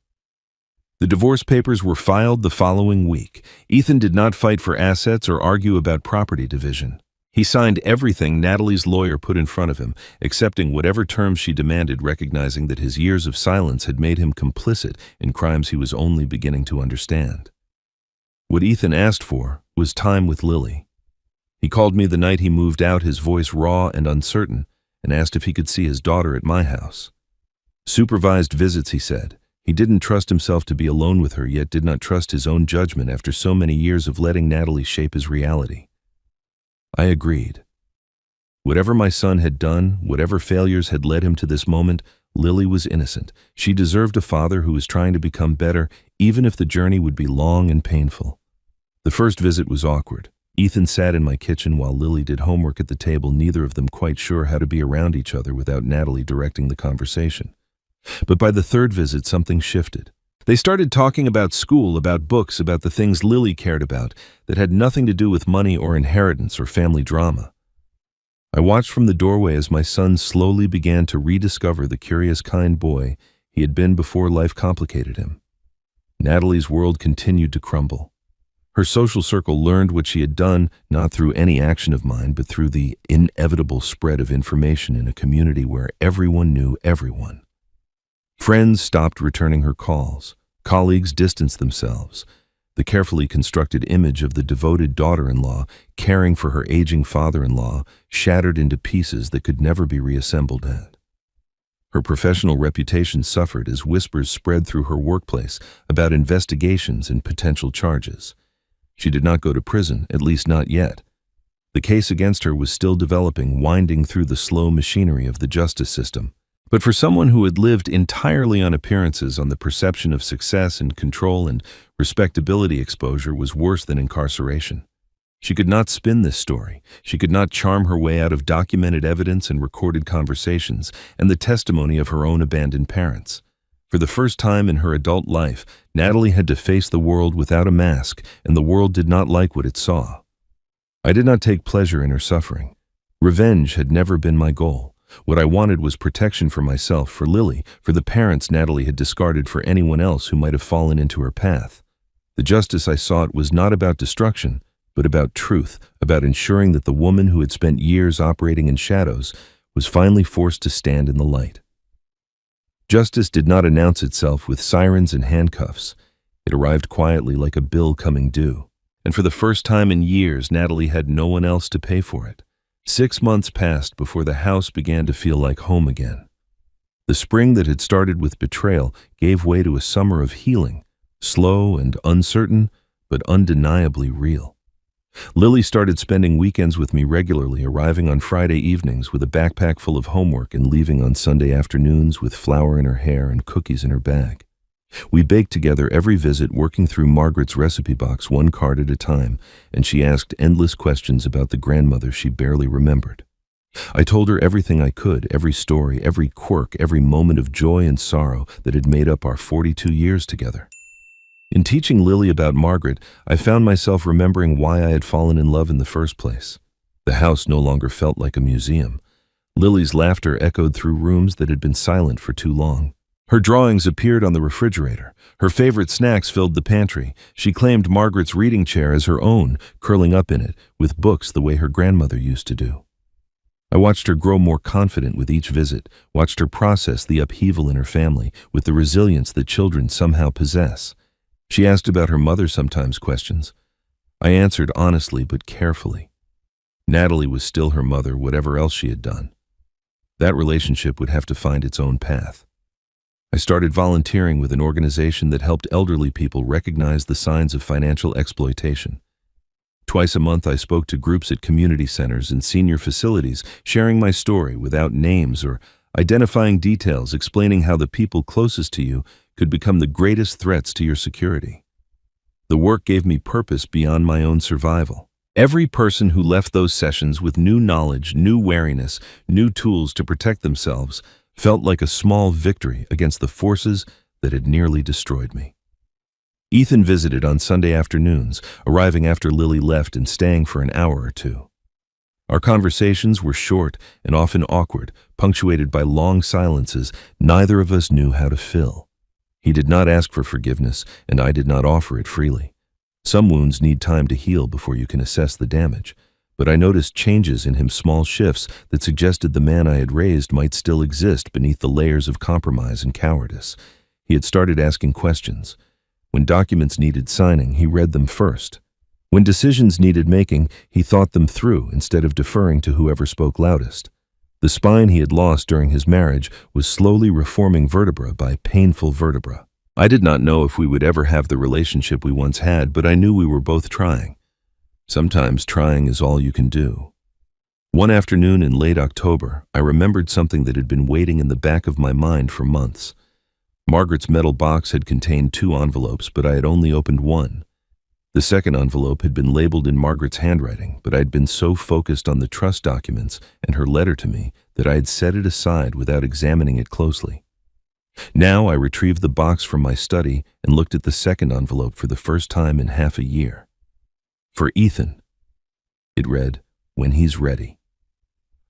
The divorce papers were filed the following week. Ethan did not fight for assets or argue about property division. He signed everything Natalie's lawyer put in front of him, accepting whatever terms she demanded, recognizing that his years of silence had made him complicit in crimes he was only beginning to understand. What Ethan asked for was time with Lily. He called me the night he moved out, his voice raw and uncertain, and asked if he could see his daughter at my house. Supervised visits, he said. He didn't trust himself to be alone with her, yet did not trust his own judgment after so many years of letting Natalie shape his reality. I agreed. Whatever my son had done, whatever failures had led him to this moment, Lily was innocent. She deserved a father who was trying to become better, even if the journey would be long and painful. The first visit was awkward. Ethan sat in my kitchen while Lily did homework at the table, neither of them quite sure how to be around each other without Natalie directing the conversation. But by the third visit, something shifted. They started talking about school, about books, about the things Lily cared about that had nothing to do with money or inheritance or family drama. I watched from the doorway as my son slowly began to rediscover the curious, kind boy he had been before life complicated him. Natalie's world continued to crumble. Her social circle learned what she had done not through any action of mine, but through the inevitable spread of information in a community where everyone knew everyone. Friends stopped returning her calls. Colleagues distanced themselves. The carefully constructed image of the devoted daughter-in-law caring for her aging father-in-law shattered into pieces that could never be reassembled. Her professional reputation suffered as whispers spread through her workplace about investigations and potential charges. She did not go to prison, at least not yet. The case against her was still developing, winding through the slow machinery of the justice system. But for someone who had lived entirely on appearances, on the perception of success and control and respectability, exposure was worse than incarceration. She could not spin this story. She could not charm her way out of documented evidence and recorded conversations and the testimony of her own abandoned parents. For the first time in her adult life, Natalie had to face the world without a mask, and the world did not like what it saw. I did not take pleasure in her suffering. Revenge had never been my goal. What I wanted was protection for myself, for Lily, for the parents Natalie had discarded for anyone else who might have fallen into her path. The justice I sought was not about destruction, but about truth, about ensuring that the woman who had spent years operating in shadows was finally forced to stand in the light. Justice did not announce itself with sirens and handcuffs. It arrived quietly like a bill coming due. And for the first time in years, Natalie had no one else to pay for it. 6 months passed before the house began to feel like home again. The spring that had started with betrayal gave way to a summer of healing, slow and uncertain, but undeniably real. Lily started spending weekends with me regularly, arriving on Friday evenings with a backpack full of homework and leaving on Sunday afternoons with flour in her hair and cookies in her bag. We baked together every visit, working through Margaret's recipe box one card at a time, and she asked endless questions about the grandmother she barely remembered. I told her everything I could, every story, every quirk, every moment of joy and sorrow that had made up our 42 years together. In teaching Lily about Margaret, I found myself remembering why I had fallen in love in the first place. The house no longer felt like a museum. Lily's laughter echoed through rooms that had been silent for too long. Her drawings appeared on the refrigerator. Her favorite snacks filled the pantry. She claimed Margaret's reading chair as her own, curling up in it, with books the way her grandmother used to do. I watched her grow more confident with each visit, watched her process the upheaval in her family with the resilience that children somehow possess. She asked about her mother sometimes questions. I answered honestly but carefully. Natalie was still her mother, whatever else she had done. That relationship would have to find its own path. I started volunteering with an organization that helped elderly people recognize the signs of financial exploitation. Twice a month I spoke to groups at community centers and senior facilities, sharing my story without names or identifying details, explaining how the people closest to you could become the greatest threats to your security. The work gave me purpose beyond my own survival. Every person who left those sessions with new knowledge, new wariness, new tools to protect themselves felt like a small victory against the forces that had nearly destroyed me. Ethan visited on Sunday afternoons, arriving after Lily left and staying for an hour or two. Our conversations were short and often awkward, punctuated by long silences neither of us knew how to fill. He did not ask for forgiveness, and I did not offer it freely. Some wounds need time to heal before you can assess the damage, but I noticed changes in him, small shifts that suggested the man I had raised might still exist beneath the layers of compromise and cowardice. He had started asking questions. When documents needed signing, he read them first. When decisions needed making, he thought them through instead of deferring to whoever spoke loudest. The spine he had lost during his marriage was slowly reforming vertebra by painful vertebra. I did not know if we would ever have the relationship we once had, but I knew we were both trying. Sometimes trying is all you can do. One afternoon in late October, I remembered something that had been waiting in the back of my mind for months. Margaret's metal box had contained 2 envelopes, but I had only opened one. The second envelope had been labeled in Margaret's handwriting, but I had been so focused on the trust documents and her letter to me that I had set it aside without examining it closely. Now I retrieved the box from my study and looked at the second envelope for the first time in half a year. For Ethan. It read, "When he's ready."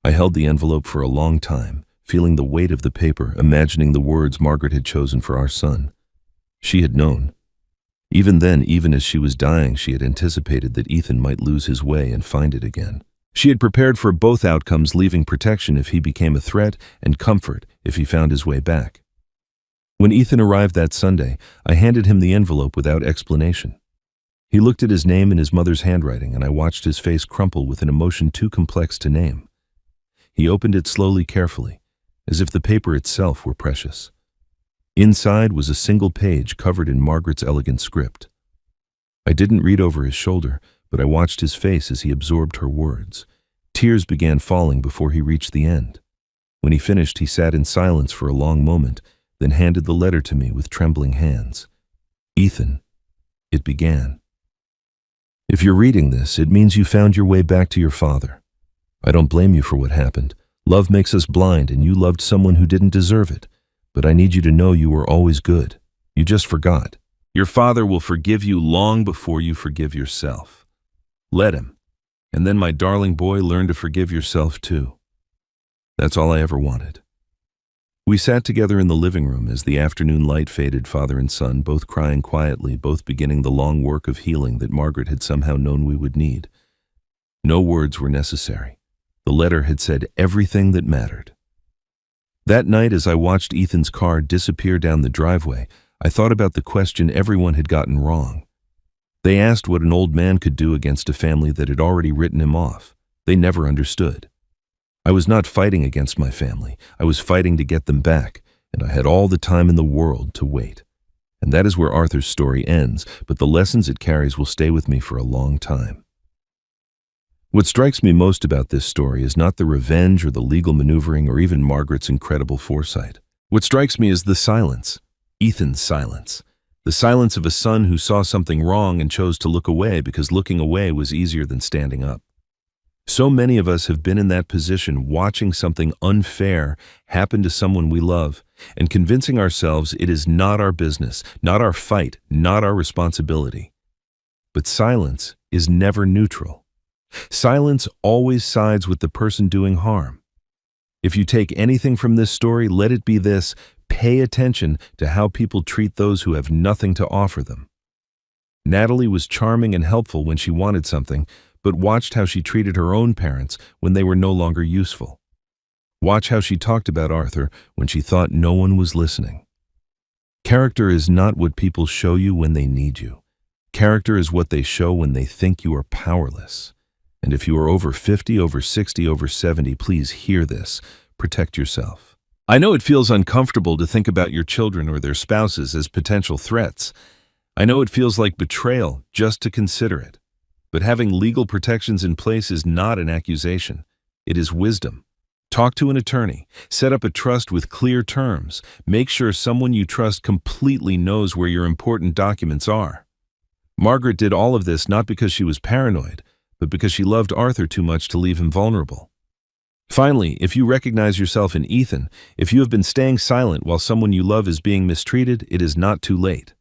I held the envelope for a long time, feeling the weight of the paper, imagining the words Margaret had chosen for our son. She had known. Even then, even as she was dying, she had anticipated that Ethan might lose his way and find it again. She had prepared for both outcomes, leaving protection if he became a threat and comfort if he found his way back. When Ethan arrived that Sunday, I handed him the envelope without explanation. He looked at his name in his mother's handwriting, and I watched his face crumple with an emotion too complex to name. He opened it slowly, carefully, as if the paper itself were precious. Inside was a single page covered in Margaret's elegant script. I didn't read over his shoulder, but I watched his face as he absorbed her words. Tears began falling before he reached the end. When he finished, he sat in silence for a long moment, then handed the letter to me with trembling hands. "Ethan," it began. "If you're reading this, it means you found your way back to your father. I don't blame you for what happened. Love makes us blind, and you loved someone who didn't deserve it. But I need you to know you were always good. You just forgot. Your father will forgive you long before you forgive yourself. Let him. And then, my darling boy, learn to forgive yourself too." That's all I ever wanted. We sat together in the living room as the afternoon light faded, father and son, both crying quietly, both beginning the long work of healing that Margaret had somehow known we would need. No words were necessary. The letter had said everything that mattered. That night, as I watched Ethan's car disappear down the driveway, I thought about the question everyone had gotten wrong. They asked what an old man could do against a family that had already written him off. They never understood. I was not fighting against my family. I was fighting to get them back, and I had all the time in the world to wait. And that is where Arthur's story ends, but the lessons it carries will stay with me for a long time. What strikes me most about this story is not the revenge or the legal maneuvering or even Margaret's incredible foresight. What strikes me is the silence, Ethan's silence. The silence of a son who saw something wrong and chose to look away because looking away was easier than standing up. So many of us have been in that position, watching something unfair happen to someone we love and convincing ourselves it is not our business, not our fight, not our responsibility. But silence is never neutral. Silence always sides with the person doing harm. If you take anything from this story, let it be this: pay attention to how people treat those who have nothing to offer them. Natalie was charming and helpful when she wanted something, but watched how she treated her own parents when they were no longer useful. Watch how she talked about Arthur when she thought no one was listening. Character is not what people show you when they need you. Character is what they show when they think you are powerless. And if you are over 50, over 60, over 70, please hear this. Protect yourself. I know it feels uncomfortable to think about your children or their spouses as potential threats. I know it feels like betrayal just to consider it. But having legal protections in place is not an accusation. It is wisdom. Talk to an attorney. Set up a trust with clear terms. Make sure someone you trust completely knows where your important documents are. Margaret did all of this not because she was paranoid, but because she loved Arthur too much to leave him vulnerable. Finally, if you recognize yourself in Ethan, if you have been staying silent while someone you love is being mistreated, it is not too late.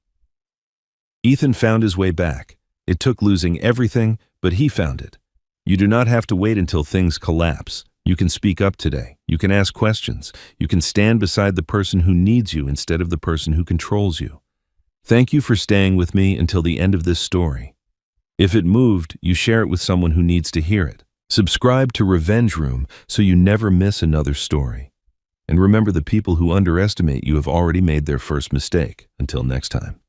Ethan found his way back. It took losing everything, but he found it. You do not have to wait until things collapse. You can speak up today. You can ask questions. You can stand beside the person who needs you instead of the person who controls you. Thank you for staying with me until the end of this story. If it moved, you share it with someone who needs to hear it. Subscribe to Revenge Room so you never miss another story. And remember, the people who underestimate you have already made their first mistake. Until next time.